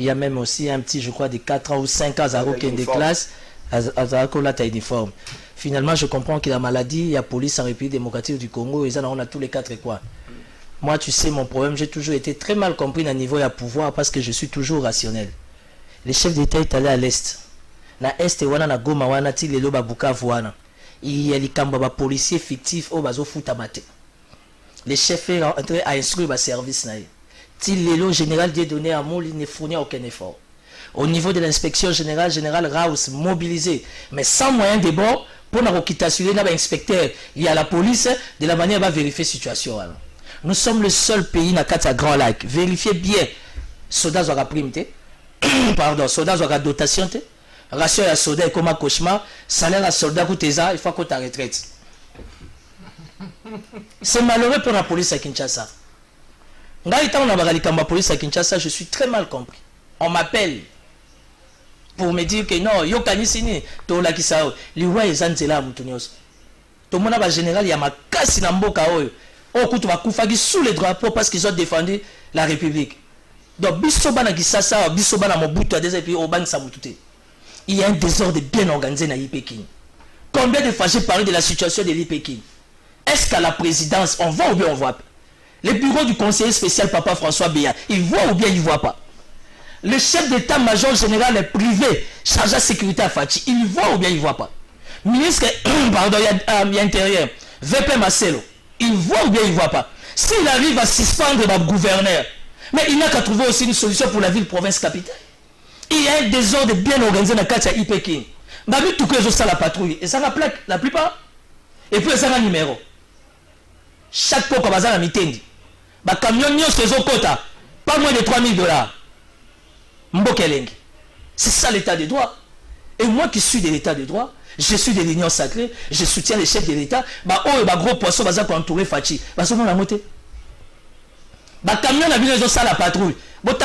D: Il y a même aussi un petit, je crois, de 4 ans ou 5 ans, qui est des classes, à la uniforme. Finalement, je comprends que la maladie, il y a police en République démocratique du Congo, et ça, on a tous les 4 quoi. Moi, tu sais, mon problème, j'ai toujours été très mal compris à niveau de pouvoir parce que je suis toujours rationnel. Le chef d'État est allé à l'Est. Na Est, wana na Goma, wana ti lelo ba Bukavu wana. Il y a les kamba policiers fictifs au bazo futamate. Le chef est entré à instruire le service naïe. L'élo général dit donné à Mouli ne fournit aucun effort. Au niveau de l'inspection générale, général Raus mobilisé, mais sans moyen de bord pour nous assurer l'inspecteur. Il y a la police de la manière à vérifier la situation. Nous sommes le seul pays dans le Grand Lac. Vérifiez bien. Soldats aura prime, pardon, soldats aura dotation, ration à soldat comme un cauchemar, salaire à soldat coûte ça, il faut qu'on ta retraite. C'est malheureux pour la police à Kinshasa. Police à Kinshasa, je suis très mal compris. On m'appelle pour me dire que non, yo kanisini to la kisao, liwa ezanzela mutunios. To mona ba général ya makasi na mboka oyo. O kutu bakufaki sous les drapeaux parce qu'ils ont défendu la République. Donc biso bana Kinshasa, biso bana Mobutu a déjà puis oban samutute. Il y a un désordre bien organisé na Pékin. Combien de fois j'ai parlé de la situation de Pékin? Est-ce qu'à la présidence on voit ou bien on voit pas? Le bureau du conseiller spécial Papa François Béat, il voit ou bien il ne voit pas? Le chef d'état-major général est privé, chargé de sécurité à Fati, il voit ou bien il ne voit pas? Ministre, pardon, il y a intérieur, VP Marcelo, il voit ou bien il ne voit pas. S'il arrive à suspendre le gouverneur, mais il n'a qu'à trouver aussi une solution pour la ville-province capitale. Il y a un désordre bien organisé dans le cadre de Ipekin. Babi tout que ça la patrouille. Et ça la plaque, la plupart. Et puis ça a un numéro. Chaque fois qu'on va à la mitendi. Bah camion nyo sezo quota. Pas moins de $3000. Mbokeleng. C'est ça l'état de droit. Et moi qui suis de l'état de droit, je suis de l'union sacrée, je soutiens les chefs de l'état. Bah oh bah gros poisson va entouré Fachi. Bah ça la montée. Bah camion a vu ça la patrouille. Et puis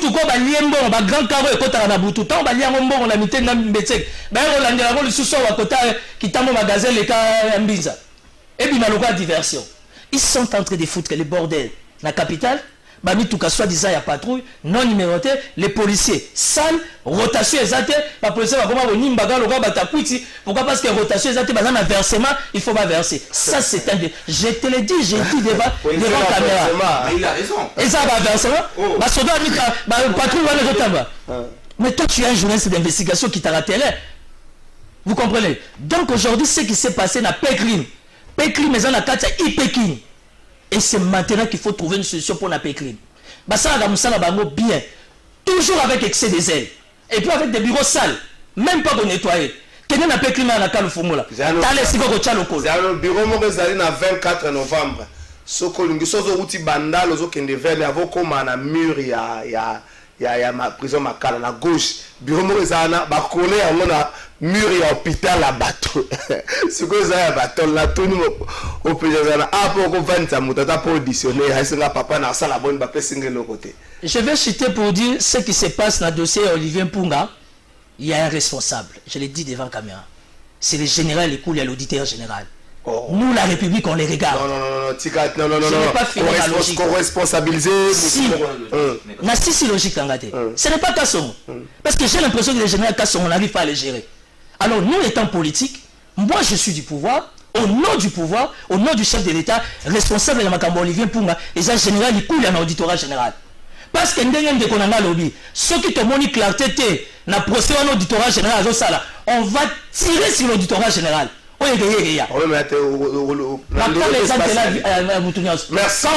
D: tout quoi liembo ba grand carreau et kota na butu tant ba liembo la mitaine na mbetsek ba rolanda la sous wa kota kitamo magasin les ka mbinza et puis maloka diversion ils sont en train de foutre les bordels la capitale ba mi tout ka soit disant ya patrouille non numéroté les policiers sale rotation exacte la police va comment nimba ga loka batakwiti pourquoi parce que rotation exacte ba na versement il faut pas verser ça c'est un je te le dis j'ai dit devant caméra
E: il a raison
D: et ça va versement ba soda mi ba patrouille va les otamba mais toi tu es un journaliste d'investigation qui t'a raté là vous comprenez donc aujourd'hui ce qui s'est passé na Pekrim mais on a katia Ipekin. Et c'est maintenant qu'il faut trouver une solution pour la Pekrim. Bah ça va bien. Toujours avec excès de zèle. Et puis avec des bureaux sales. Même pas pour nettoyer. Quel est la Pekrim à la Califomula?
B: Le bureau Morizali na 24 novembre. Soko lungi sozo uti bandalo zo kende vele avoko mana mur ya ma prison makala na gauche. Bureau Morizali ba kone yango na mur ya hôpital la bateau. Siko za ya bateau la tuni au président a pour ko vendre mutata pour auditionner hasinga papa na sala bonne ba pesinge le côté.
D: Je vais citer pour dire ce qui se passe dans le dossier Olivier Mpunga. Il y a un responsable, je l'ai dit devant la caméra. C'est le général Ekouli à l'auditeur général. Oh. Nous, la République, on les regarde.
B: Non.
D: Je n'ai pas fini la logique.
B: Co-responsabiliser.
D: Si. Si logique, ce n'est pas Kasson. Parce que j'ai l'impression que les généraux Kasson, on n'arrive pas à les gérer. Alors, nous, étant politiques, moi, je suis du pouvoir. Au nom du pouvoir, au nom du chef de l'État, responsable de Makambo Olivier Mpunga, et ça, général Ekouli à l'auditorat général. Parce que nous qu'on a lobby, ceux qui te montrent clarté, na procès en auditorat général, on va tirer sur l'auditorat général. Quand on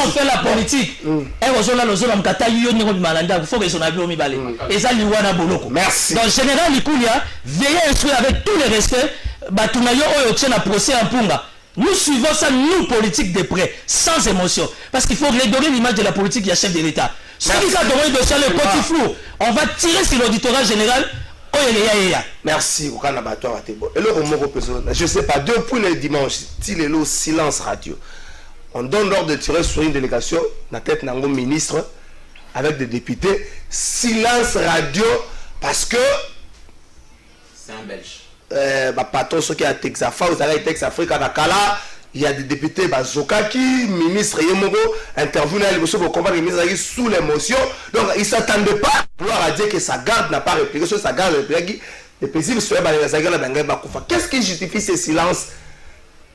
D: fait la politique,
B: merci.
D: Donc général Ikoulia, veillez à instruire avec tous les respects, procès en Mpunga. Nous suivons ça, nous, politiques de près, sans émotion. Parce qu'il faut redorer l'image de la politique du chef de l'État. Ceux qui ont donné le dossier, le petit flou, on va tirer sur l'auditorat général.
B: Merci. Je ne sais pas, depuis le dimanche, il est le silence radio. On donne l'ordre de tirer sur une délégation, la tête d'un ministre, avec des députés. Silence radio, parce que.
E: C'est un Belge.
B: Patron, ceux qui ont Texafa, vous avez Texafrique à Nakala. Il y a des députés, Zokaki, ministre Yemogo, intervenu pour combattre les ministres sous l'émotion. Donc, ils ne s'attendaient pas à dire que sa garde n'a pas répliqué, sa garde a répliqué. Les paisibles sont qu'est-ce qui justifie ce silence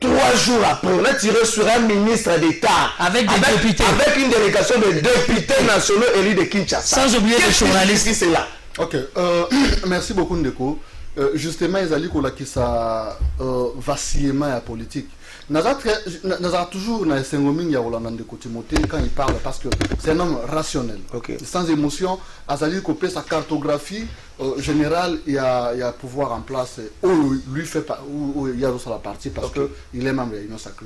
B: 3 jours après? On a tiré sur un ministre d'État
D: avec des députés.
B: Avec une délégation de députés nationaux élus de Kinshasa.
D: Sans oublier les journalistes.
B: C'est là.
I: Ok, merci beaucoup Ndeko. Justement, ils ont dit que ça vacillement à la politique. Nous avons toujours dans quand il parle parce que c'est un homme rationnel, sans émotion. Azali copier sa cartographie générale, il y a pouvoir en place où lui fait où il y a la partie parce que il est membre de l'Union sacrée.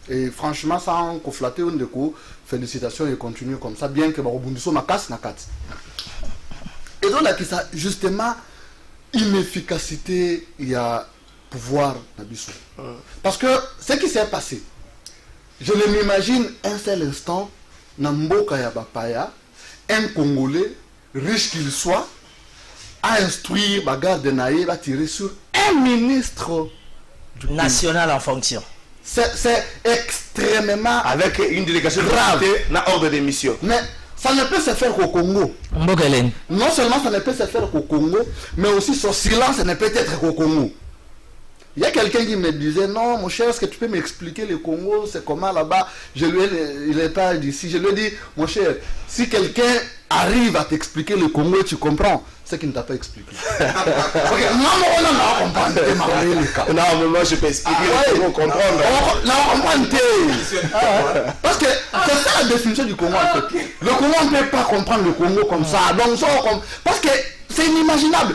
I: Et franchement, sans conflater Ndeko, félicitations et continue comme ça, bien que Barobundiso ma casse na kat. Et donc là, ça justement inefficacité, il y a pouvoir Nabiso. Parce que ce qui s'est passé, je ne m'imagine un seul instant, Namboka Yabapaya, un Congolais, riche qu'il soit, à instruire Bagarre de Naïe, va tirer sur un ministre
D: national en fonction.
I: C'est extrêmement
B: avec une délégation grave, na ordre de mission.
I: Mais ça ne peut se faire qu'au Congo. Non seulement ça ne peut se faire qu'au Congo, mais aussi son silence ne peut être qu'au Congo. Il y a quelqu'un qui me disait, non mon cher, est-ce que tu peux m'expliquer le Congo, c'est comment là-bas? Il n'est pas d'ici. Je lui ai dit, mon cher, si quelqu'un arrive à t'expliquer le Congo et tu comprends ce qu'il ne t'a pas expliqué. Ok,
B: non, moi je peux expliquer le Congo, comprendre.
I: Non, comprendre. Parce que c'est ça la définition du Congo en fait. Le Congo, on ne peut pas comprendre le Congo comme ça. Donc, parce que c'est inimaginable.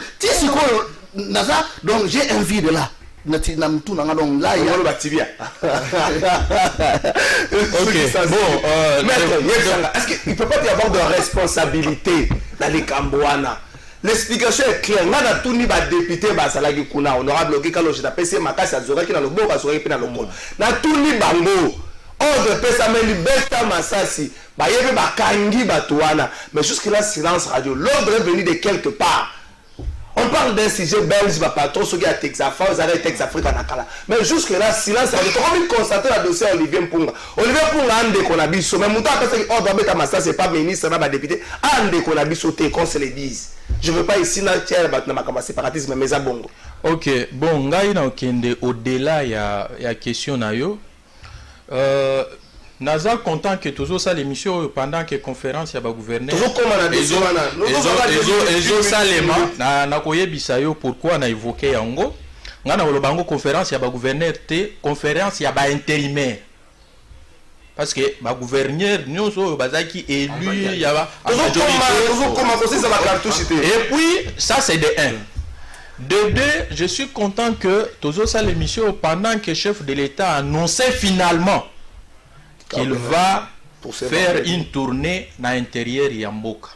I: Donc j'ai envie de là. Donc là, il y a le Batibia.
B: Ok, bon, est-ce qu'il ne peut pas y avoir de responsabilité dans les Cambouana? L'explication est claire. On a tout mis député, honorable Loki, quand je t'appelle, c'est ma casse à Zora qui dans le bon, va sourire dans le bon. On a tout mis bango. Ordre Pessameli, Besta Massassi, Bayebe Bakangi Batouana. Mais jusque-là, silence radio. L'ordre est venu de quelque part. On parle d'un sujet belge, patron, ceux qui ont Texafa, vous avez Texafrique en Akala. Mais jusque-là, silence radio. Comment il constate la dossier Olivier Mpunga? Olivier Mpunga a un déconabis. Mais mon temps, parce que Ordre Pessamassa, c'est pas ministre, c'est pas député. Un déconabis au thé, qu'on se le dise. Je ne veux pas ici, dans le séparatisme, mais à bongo.
F: Ok, bon, ngai na okende au-delà il y a question na yo. Naza content que toujours ça l'émission pendant que conférence ya ba gouverneur.
B: Toujours comme on a dit
F: ezo salema na koyebisa yo pourquoi na évoqué yango. Ngana ko bango conférence ya ba gouverneur te conférence ya ba intérimaire. Parce que ba gouverneur nyonso bazaki élu ya ba
B: toujours comme ça va cartouche.
F: Et puis ça c'est de 1. De 2, je suis content que toujours ça l'émission pendant que le chef de l'État annonçait finalement qu'il va faire une tournée dans l'intérieur Yamboka.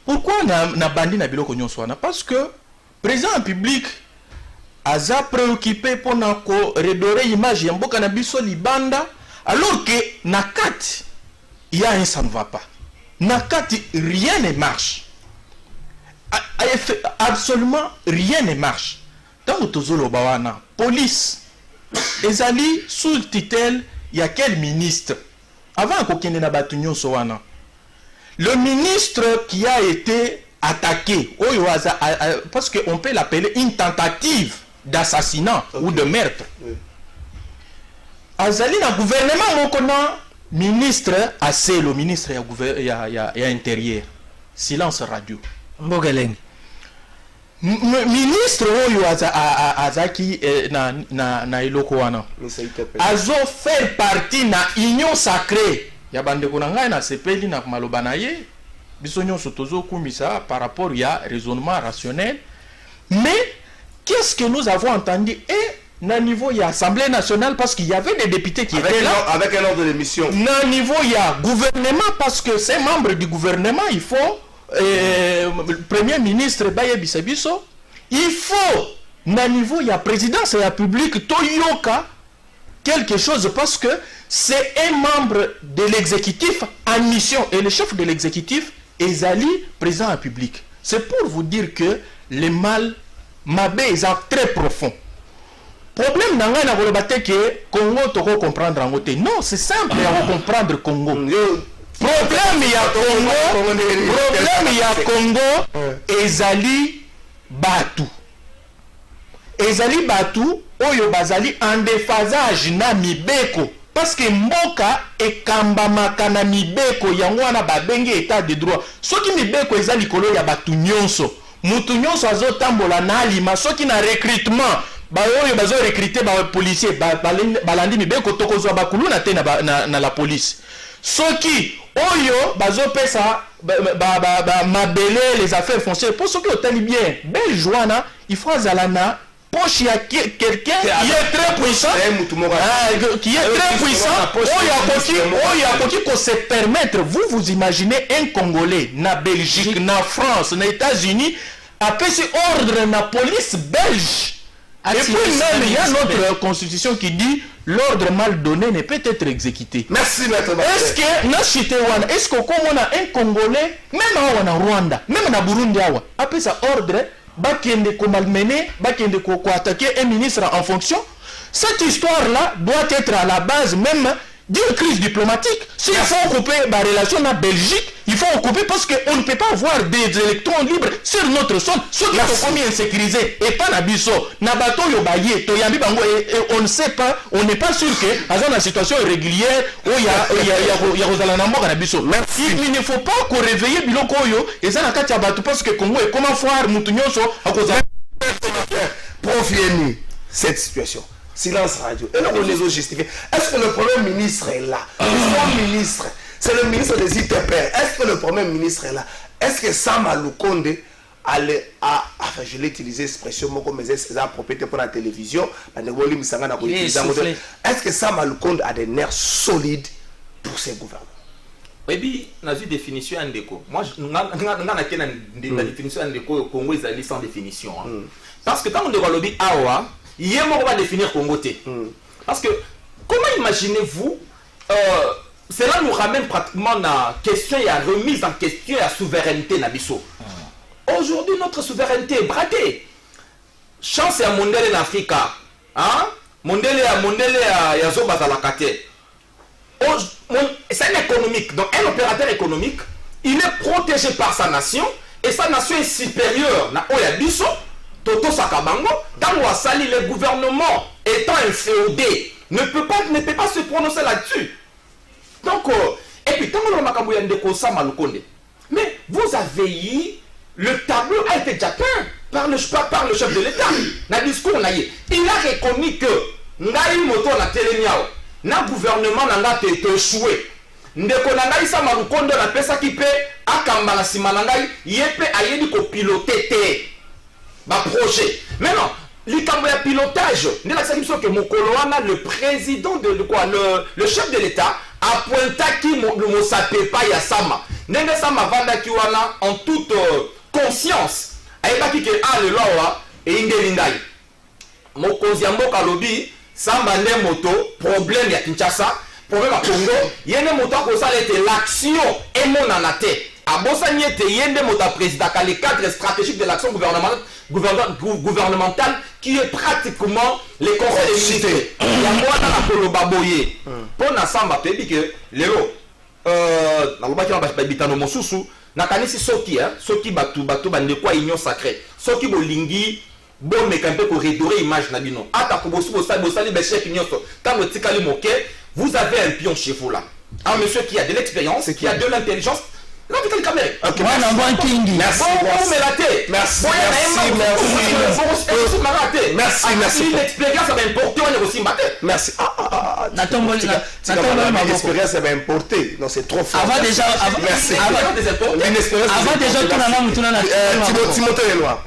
F: Pourquoi na bandi na biloko nyonso wana? Parce que le président public a préoccupé pour redorer l'image Yamboka na biso libanda, alors que na kati il y a un ça ne va pas. Na kati rien ne marche. Absolument rien ne marche. Tant que police, ezali sous tutelle, il y a quel ministre? Avant qu'on ait battu Sowana, le ministre qui a été attaqué, parce qu'on peut l'appeler une tentative d'assassinat ou de meurtre. Azali na gouvernement mokona ministre assez le ministre ya intérieur. Silence radio.
D: Mbogeleng.
F: Ministre oyo azaki na iloko wana azo faire partie na union sacrée ya bandeko na ngai na sepeli na maloba na ye biso nyonso tozo kumisa par rapport ya raisonnement rationnel. Mais qu'est-ce que nous avons entendu et na niveau ya Assemblée nationale, parce qu'il y avait des députés qui étaient là
B: avec un ordre de mission.
F: Na niveau ya gouvernement, parce que ces membres du gouvernement, il faut le premier ministre Baye Bisabiso, il faut na niveau ya présidence et ya public Toyoka quelque chose, parce que c'est un membre de l'exécutif en mission et le chef de l'exécutif est Zali président en public. C'est pour vous dire que le mal Mabé est très profond. Problème nanga na volobate que Congo toko comprendre en côté. Non, c'est simple à comprendre Congo. Problème il y a Congo, ezali batu. Ezali batu oyo bazali en déphasage na mibeko, parce que mboka ekambamaka na mibeko yango wana babengi état de droit. Soki mibeko ezali kolo ya batu nyonso, mutu nyonso azotambola na alima, soki na recrutement ba oyo bazo recruter ba policier balandi mibeko tokozwa bakulu na te na la police. Soki oyo bazo pesa mabele les affaires foncières pour ceux qui ont tali bien beljoana, il faut zalana poche ya quelqu'un qui est très puissant, qui est très puissant, oyo akoki ko se permettre. Vous imaginez un Congolais na Belgique, na France, na États-Unis après ce ordre na police belge. Et puis même il y a notre constitution qui dit l'ordre mal donné ne peut être exécuté.
B: Merci maître.
F: Est-ce que est-ce qu'on a un Congolais même en Rwanda, même en Burundi après ça ordre bakende ko malmener, bakende ko attaquer un ministre en fonction? Cette histoire là doit être à la base même d'une crise diplomatique. S'il faut couper la relation à Belgique, il
C: faut occuper parce qu'on ne peut pas avoir des électrons libres sur notre sol. Ceux qui sont commis insécurisés et pas Nabiso, Nabato Yobaye, Toyambi Bango, et on ne sait pas, on n'est pas sûr que, dans une situation irrégulière, où il y a Rosalanambo Nabiso. Il ne faut pas qu'on réveille Biloko Yo, et ça n'a qu'à Tiabatou parce que Congo est comment faire Moutounyoso à cause de
B: Profiez-nous cette situation. Silence radio. Et là, on les a justifiés. Est-ce que le Premier ministre est là? Le ministre, c'est le ministre des ITP. Est-ce que le Premier ministre est là? Est-ce que Sama Lukonde allait à... Enfin, je l'ai utilisé l'expression, mais c'est propriété pour la télévision. Est-ce que Sama Lukonde a des nerfs solides pour ses gouvernements?
E: Oui, puis, on a vu définition en déco. Moi, la définition en déco, Congo est sans définition. Parce que quand on dit lobby Awa, il y a un définir Congo. Parce que, comment imaginez-vous, cela nous ramène pratiquement à la question et à la remise en question et à la souveraineté Nabiso. Aujourd'hui, notre souveraineté est bradée. Chance à Mondele en Afrique. Mondele à Zoba Zalakate. C'est un économique. Donc, un opérateur économique, il est protégé par sa nation et sa nation est supérieure à Oyabiso. Toto Sakabango, dans Ouassali, le gouvernement étant inféodé, ne peut pas se prononcer là-dessus. Donc, et puis, tant que Makambo Yandeko Sama Lukonde, mais vous avez eu, le tableau a été déjà peint par le chef de l'État. Dans le discours, il a reconnu que Ngaï Moto na Telemiao, na gouvernement n'a été échoué. Ndeko Nangaï Sama Lukonde na pesa qui peut, à Kambala Simanangaï, yepe ayedi ko piloter. Projet. Maintenant, le pilotage, le président de quoi, le chef de l'État a pointé qui ne savait pas Yassama. Nengesama Vanda Kiwana en toute conscience. Aïba qui a le loi et Ingelindai. Mokoziambo Kalobi, Samba Moto, problème ya Kinshasa, problème à Congo, Yene Moto a causé l'action et mon anate. A Bossani était Yende Mota président, les cadres stratégiques de l'action gouvernementale qui est pratiquement les conseils des ministres. Il y a moi dans la Kolobaboye. Pour Nassamba, tu dis que Lélo, dans le bâtiment Babitano Mosusu, Nakanisi Soki, Soki Batu, de quoi union sacrée. Soki Bolingi, bon, mais quand même, pour redorer l'image Nabino. Atako Bosu, Bossali, Béchek, Nyoso, quand le Tikali Moke, vous avez un pion chez vous là. Un monsieur qui a de l'expérience, qui a de l'intelligence. Non, tu as caméra.
D: Ok, merci.
B: Merci.
E: L'expérience va importer, on est aussi battu.
B: Merci. L'expérience va importer. Non, c'est trop fort.
D: Avant déjà,
B: Timothée Lenoir.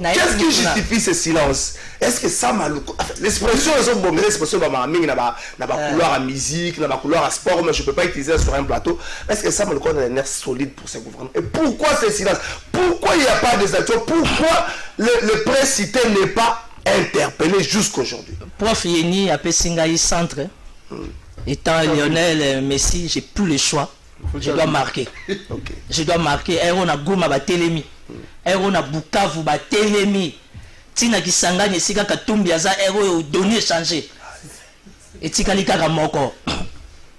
B: Qu'est-ce qui justifie ce silence? Est-ce que ça m'a l'expression est bon, mais l'expression va m'amener n'a pas couloir à musique, n'a pas couloir à sport, mais je peux pas utiliser sur un plateau. Est-ce que ça m'a le corps des nerfs solides pour ce gouvernement? Et pourquoi ce silence? Pourquoi il n'y a pas de sanction? Pourquoi le précité n'est pas interpellé jusqu'aujourd'hui?
D: Prof Yeni a Pessingaï centre. Étant Lionel Messi, j'ai plus le choix. Je dois marquer. Je dois marquer. On a Gouma Batelemi. On a Bukavu Batelemi. Tina Kisangani et Sika Katumbi Aza héros donné changer. Et Tikalika Ramoko.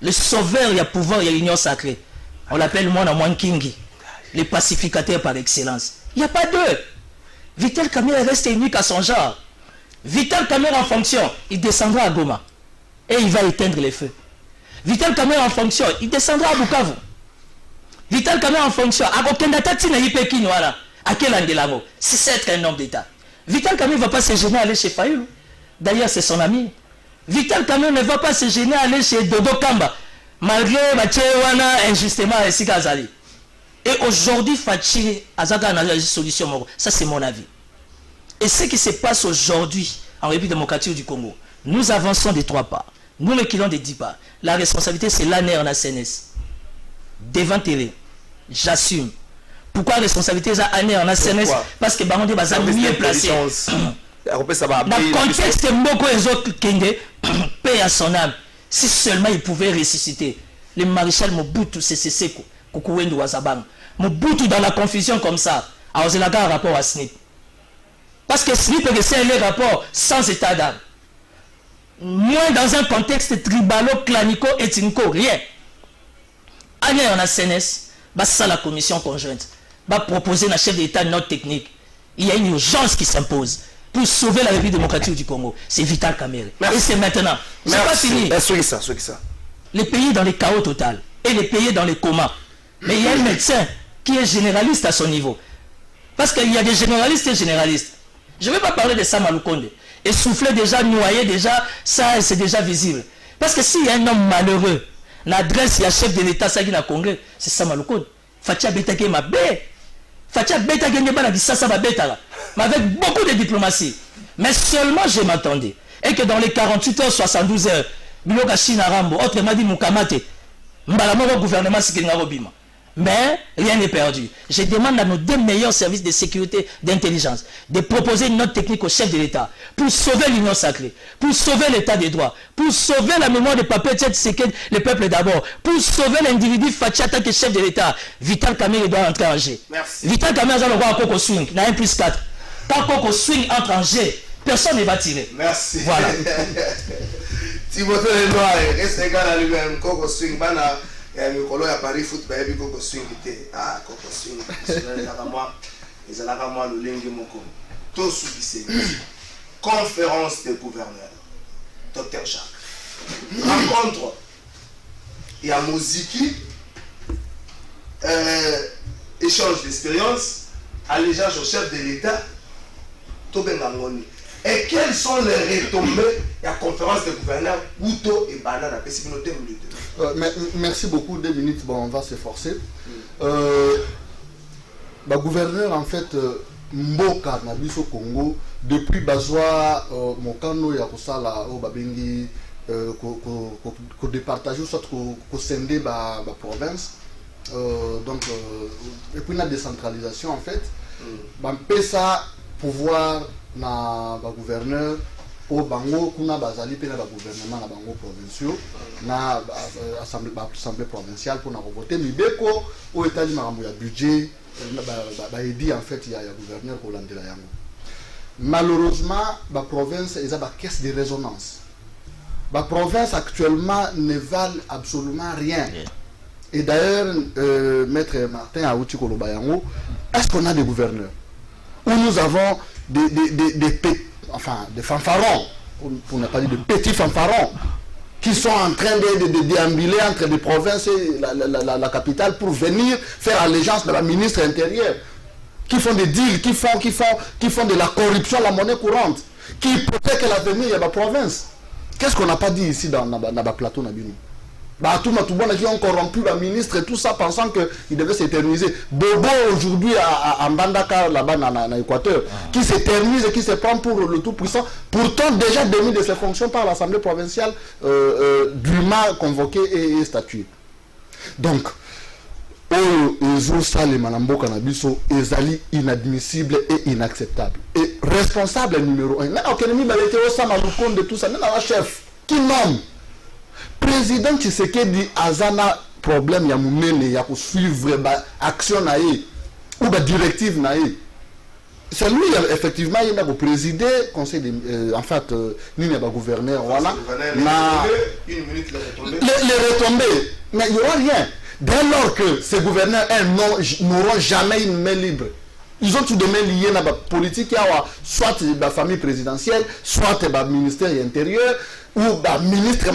D: Le sauveur, il y a pouvoir, il y a l'union sacrée. On l'appelle Mwana Mwankingi. Les pacificateurs par excellence. Il n'y a pas d'eux. Vital Kamerhe reste unique à son genre. Vital Kamerhe en fonction, il descendra à Goma. Et il va éteindre les feux. Vital Kamerhe en fonction, il descendra à Bukavu. Vital Kamerhe en fonction, à Bokendata Tina Yipeki Noara. À quel angle? Si c'est un homme d'État. Vital Kamerhe ne va pas se gêner à aller chez Fayulu. D'ailleurs, c'est son ami. Vital Kamerhe ne va pas se gêner à aller chez Dodo Kamba. Malgré Mathieuwana, injustement, et Sikazali. Et aujourd'hui, Fachi Azaka a une solution. Ça, c'est mon avis. Et ce qui se passe aujourd'hui en République démocratique du Congo, nous avançons des 3 pas. Nous reculons des 10 pas. La responsabilité, c'est l'ANER en CNS. Devant télé, j'assume. Pourquoi la responsabilité est à l'ANER en CNS? Parce que Barondi va mieux placé. Dans le contexte de Mboko et les autres Kenge, paix à son âme. Si seulement il pouvait ressusciter. Le maréchal Mobutu Seko, Kukuwendu Wazabang. Mobutu dans la confusion comme ça. Alors c'est là un rapport à SNIP. Parce que SNIP c'est un rapport sans état d'âme. Moins dans un contexte tribalo, clanico, ethnico, rien. Année en CNS, ça la commission conjointe, va proposer à chef d'État une note technique. Il y a une urgence qui s'impose pour sauver la République démocratique du Congo. C'est Vital Kamerhe. Et c'est maintenant. C'est pas fini. Les pays dans les chaos total et les pays dans les comas. Mais il y a un médecin qui est généraliste à son niveau. Parce qu'il y a des généralistes et généralistes. Je ne vais pas parler de Sama Lukonde. Essoufflé déjà, noyé déjà, ça c'est déjà visible. Parce que s'il y a un homme malheureux, l'adresse, il y a chef de l'État, ça qui est dans le Congrès, c'est Sama Lukonde. Fatia Betake ma bé. Fatia Betake ma dit ça va betala. Mais avec beaucoup de diplomatie. Mais seulement je m'attendais. Et que dans les 48 heures, 72 heures, Biloka China Rambo, autrement dit Mukamate, Mbalamoro gouvernement Sikinga Robima. Mais rien n'est perdu. Je demande à nos deux meilleurs services de sécurité d'intelligence de proposer une note technique au chef de l'État pour sauver l'union sacrée, pour sauver l'état des droits, pour sauver la mémoire des papiers de le peuple d'abord, pour sauver l'individu Fatia en tant que chef de l'État. Vital Kamerhe doit entrer en jeu. Vital Kamerhe doit le voir à Coco Swing, il y a 1+4. Quand Coco Swing entre en jeu, personne ne va tirer.
B: Merci.
D: Voilà.
B: Timothée Lenoir, reste égal à lui-même. Coco Swing, bana. Mikolo ya Paris foot ba yebi Coco Swing te. Ah, Coco Swing. Ezalaka moi lolenge moko. To subissé. Conférence des gouverneurs. Dr Jacques. Rencontre. Il y a Moziki. Échange d'expérience. Allégeance au chef de l'État. Tobengangoni. Et quelles sont les retombées de la conférence des gouverneurs Bouto et Bana la PCB
I: merci beaucoup, 2 minutes, bon, on va s'efforcer. Gouverneur, en fait, Mboka, Nabiso Congo, depuis Bazwa, Mokano, Yakosala, Babengi, qu'on départage, soit qu'on scinde la province. Donc, et puis la décentralisation, en fait, ça pouvoir na gouverneur au bango kuna bazali pe na gouvernement na bango provinciaux na assemblée provinciale pour na voter mibeko au état du marambo ya budget edi en fait il y a gouverneur pour landela yango. Malheureusement la province ils a ba caisse de résonance. La province actuellement ne valent absolument rien. Et d'ailleurs maître Martin Aouti Koloba yango, est-ce qu'on a des gouverneurs où nous avons des fanfarons, pour ne pas dire de petits fanfarons, qui sont en train de déambuler entre les provinces et la capitale pour venir faire allégeance de la ministre intérieure, qui font des deals, qui font de la corruption, la monnaie courante, qui hypothèquent l'avenir de la province. Qu'est-ce qu'on n'a pas dit ici dans le plateau Nabini? Tout le monde qui ont corrompu la ministre et tout ça, pensant qu'il devait s'éterniser. Bobo aujourd'hui à Mbandaka, là-bas dans l'Équateur, qui s'éternise et qui se prend pour le tout-puissant, pourtant déjà démis de ses fonctions par l'Assemblée provinciale, dûment convoquée et statuée. Donc, inadmissible et inacceptable. Et responsable numéro 1, de tout ça, chef, qui nomme président Tshisekedi azana problème ya munene ya suivre action nae ou directive nae. C'est lui effectivement il a présidé conseil de en fait ni ba gouverneur voilà na les retombées mais il y aura rien dès lors que ces gouverneurs n'auront jamais une main libre. Ils ont tout de même lié à la politique, soit la famille présidentielle, soit le ministère intérieur, ou le ministre,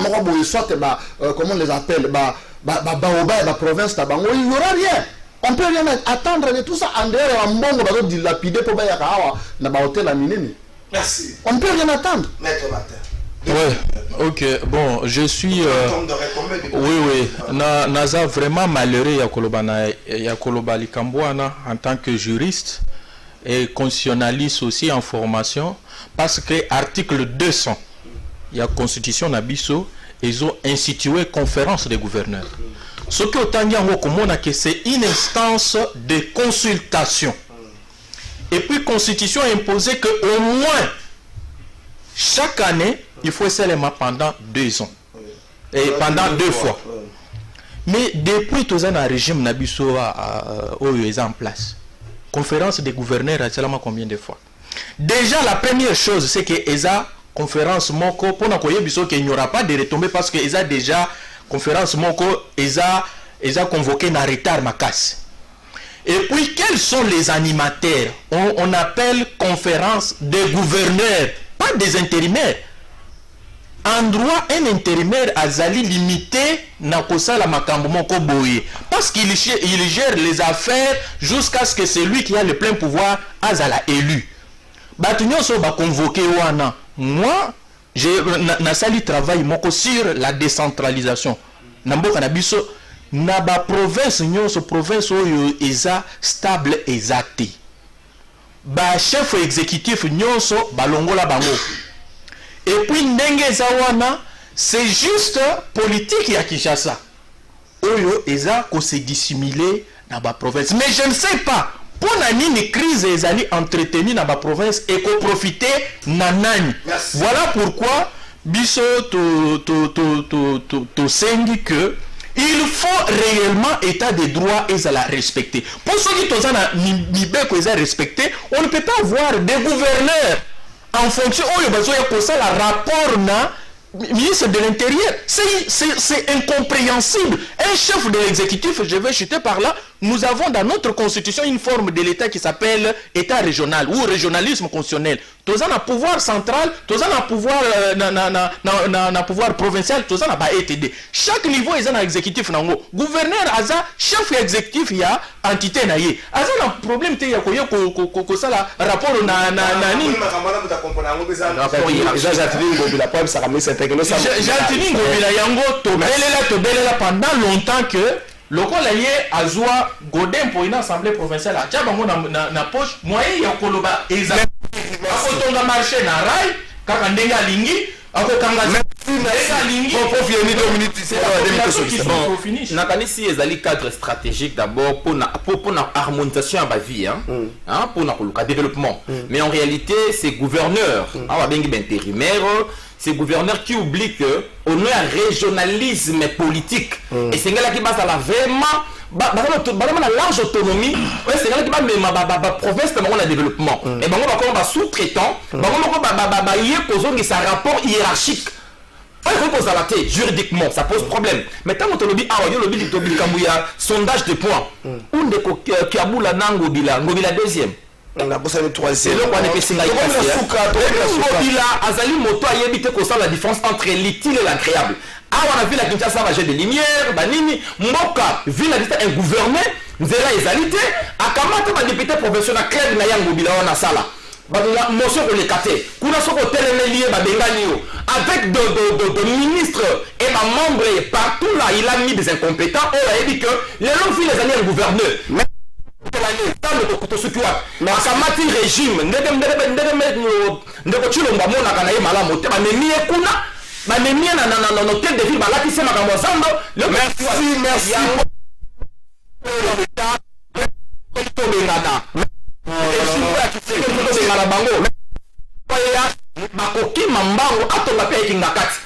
I: soit comment on les appelle, la province, il n'y aura rien. On ne peut rien attendre de tout ça. En dehors, on va dilapider pour l'hôtel à Minemi.
B: Merci.
I: On ne peut rien attendre.
B: Maître Martin.
F: Ouais, ok, bon, je suis... oui, naza vraiment malheureux Yakoloba Likambouana en tant que juriste et constitutionnaliste aussi en formation, parce que article 200, il y a constitution Nabiso, ils ont institué conférence des gouverneurs. Ce que c'est une instance de consultation. Et puis constitution a imposé qu'au moins, chaque année, il faut seulement pendant 2 ans. Et pendant 2 fois. Mais depuis tout un régime Nabiso est en place. Conférence des gouverneurs a seulement combien de fois? Déjà la première chose c'est que ESA conférence Moko pour qu'il n'y aura pas de retombées parce que ESA déjà conférence Moko ESA ils ont convoqué un retard ma casse. Et puis, quels sont les animateurs? On appelle conférence des gouverneurs, pas des intérimaires. En droit, un intérimaire a limité na kosala makambo moko boye parce qu'il gère les affaires jusqu'à ce que celui qui a le plein pouvoir azala élu. Batunyo so ba convoqué wana. Moi, na sali travail moko sur la décentralisation. Na mboka na biso na ba province nyonso province oyo eza stable ezate. Ba chef exécutif nyonso balongola bango. Et puis ndenge zawana c'est juste politique ya Kinshasa. Oyo eza ko se dissimuler na ba province. Mais je ne sais pas pour nani crise ezali entretenue na ba province et ko profiter na nani. Voilà pourquoi biso to sengi que il faut réellement état de droit et la respecter. Pour ceux qui sont mibeko eza respecter, on ne peut pas avoir des gouverneurs en fonction de ça la rapport na ministre de l'Intérieur. C'est incompréhensible. Un chef de l'exécutif, je vais chuter par là, nous avons dans notre constitution une forme de l'État qui s'appelle État régional ou régionalisme constitutionnel. Tous en a pouvoir central, tous en a pouvoir pouvoir provincial, tous en a pas ETD. Chaque niveau est un exécutif nango. Gouverneur aza chef exécutif ya entité na ye. Aza na problème te ya koyo ko sala rapport na ni. Jantini ngobila yango to belela pendant longtemps que lokola ye azwa Godin pour une assemblée provinciale a tia bango na poche moyen ya koloba eza akotonga marché na rail kaka ndenge alingi akokanga
E: nakanisi ezali cadre stratégique d'abord pour la harmonisation à ma vie pour le développement mais en réalité c'est gouverneur intérimaire. C'est gouverneur qui oublie que on a un régionalisme politique et c'est là qui base à la vraiment la large autonomie. C'est là qui va même province dans le développement et ben on va sous-traitant on va sa rapport hiérarchique. Il faut poser la tête juridiquement, ça pose problème. Mais tant que lobby sondage de points on de Kiabula Ngobila deuxième.
B: On a besoin de troisième.
E: C'est le point de Azali Moto a évité qu'on sent la différence entre l'utile et l'agréable. Ah, on a vu la Kinshasa manger des lumières, Banini, Moka, vu la liste un gouverneur, Zera Ezalité, Akamata, ma député professionnel, Claire Nayang Mobila, on a ça là. Motion pour les catés. Kuna soko lié avec de ministres et ma membre partout là, il a mis des incompétents. On a dit que les longs filles les années un gouverneur. akamati régime ndeko chilomba mona kana ye malamu te bamemie kuna bamemie na hôtel de ville balakisi makambo zando. Merci bakoki mambango atonga pe ekinga kati.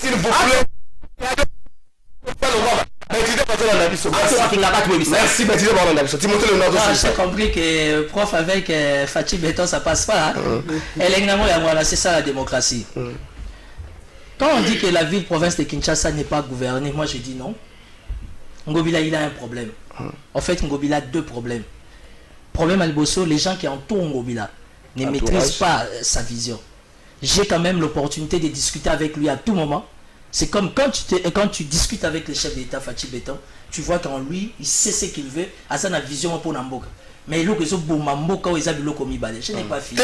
E: S'il vous plaît.
D: J'ai compris que prof avec Fatih Béton ça passe pas. C'est ça la démocratie. Quand on dit que la ville-province de Kinshasa n'est pas gouvernée, moi je dis non. Ngobila il a un problème. En fait Ngobila a deux problèmes. Problème à Liboso, les gens qui entourent Ngobila ne maîtrisent pas sa vision. J'ai quand même l'opportunité de discuter avec lui à tout moment. C'est comme quand tu discutes avec le chef d'État Fatih Béton, tu vois qu'en lui, il sait ce qu'il veut, à sa vision pour Namboka. Mais il y a Boumamboka ou Isabilo Komibale. Je n'ai pas fini.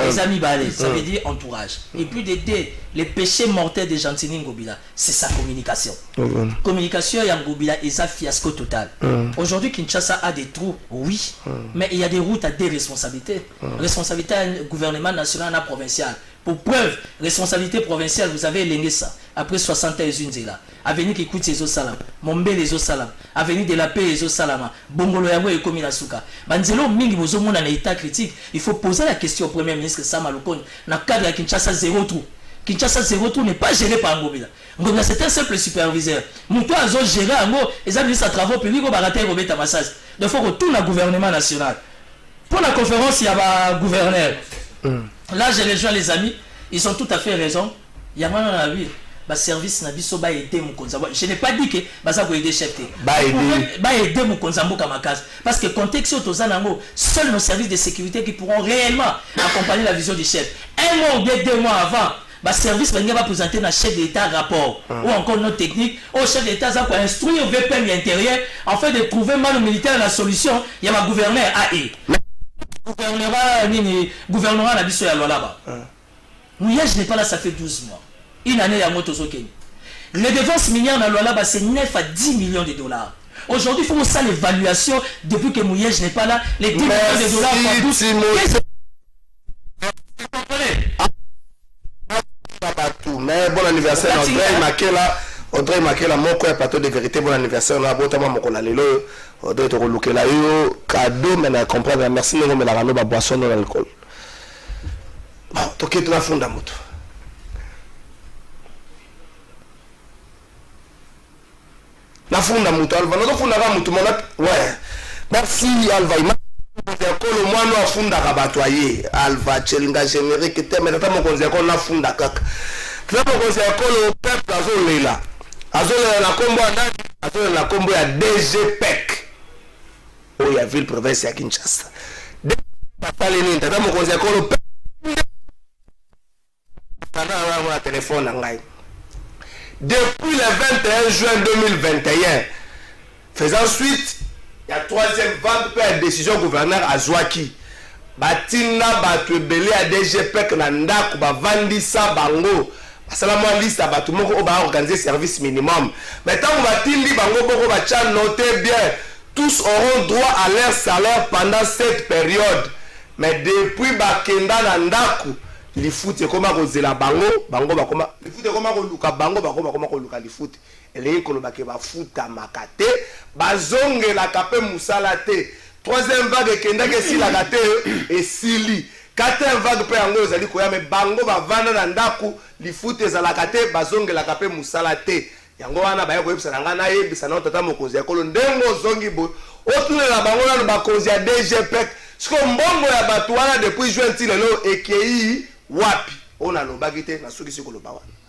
D: Les amis balais, ça veut dire entourage. Et puis d'aider les péchés mortels de Gentini Ngobila, c'est sa communication. Communication et Ngobila est un fiasco total. Aujourd'hui, Kinshasa a des trous, oui, mais il y a des routes à des responsabilités. Responsabilité à un gouvernement national et provincial. Pour preuve, responsabilité provinciale, vous avez l'éné ça. Après 60 ans, Zunzela. Avenue qui coûte les Salam. Mombe les Salam. Avenue de la paix les Salama. Bongolo Yango et Kominasuka. Banzelo Mingi Bozomon en état critique. Il faut poser la question au Premier ministre Sama Lukon. Dans le cadre de Kinshasa, zéro trou. Kinshasa, zéro trou n'est pas géré par Ngobila. Ngobila, c'est un simple superviseur. Moutou a géré un mot. Les amis de travaux publics au Baraté Robert Tamassas. Donc, il faut retourner au gouvernement national. Pour la conférence, il y a un gouverneur. Là, je rejoins les amis, ils ont tout à fait raison. Il y a mal dans la ville. ba service na biso ba aider mukonza. Je n'ai pas dit que baza ko aider chef.
B: Ba
D: aider mukonza mboka makasi parce que contexte tozanango, seuls nos services de sécurité qui pourront réellement accompagner la vision du chef. Un mois ou 2 mois avant, le service va présenter à chef d'État rapport ou encore notre technique au chef d'État va instruire au VPN intérieur en fait de trouver mal au militaire la solution. Il y a un gouverneur AE. Gouvernement la biso ya là-bas. Mouyage n'est pas là, ça fait 12 mois. Une année à Motozokeni. Les dépenses minières dans là-bas, c'est 9 à 10 millions de dollars. Aujourd'hui, il faut ça l'évaluation depuis que Mouyage n'est pas là. Les 10 millions de dollars par 12
B: mais bon anniversaire André Makela moko ya plateau de vérité, bon anniversaire na botama mokona lelo André to kolukela yo cadeau mais na comprendre merci ngo me la rano ba boisson dans l'alcool bon to ke to la funda moto la funda moto alva no funda ga moto mona ouais merci alva Kolo mwano afunda kabatwaye alva chelinga générique te mais tata mokonzi ko na funda kaka tata mokonzi ko le peuple azolela na kombo ndani azolela na kombo ya DGPEC o ya ville province ya Kinshasa patale ni tata mokonzi ko le peuple na téléphone ngai depuis le 21 juin 2021 faisant suite il y a troisième vague par décision gouverneur Azwaki batina batu belé à DGPEC na ndako bavandisa bango basalamu liste à batu moko ba organiser service minimum mais tant batindi bango boko ba cha noter bien tous auront droit à leur salaire pendant cette période mais depuis bakenda na ndako lifute koma kozela bango bakoma lifute koma koluka bango bakoma koluka lifute elei koloba ke bafuta makate bazongela kape musala te troisième vague kenda ke sila kate esili quatrième vague pe yango ezali koya me bango bavanda na ndaku lifute ezala kate bazongela kape musala te yango wana baye koyebisa na ngana yebisa na tata mokonzi ya kolo ndengo zongi bo otunela bango na bakonzi ya DGPEC siko mbongo ya batu wana depuis juin ti lelo ekei wapi ona lobaki te na soki siko loba wana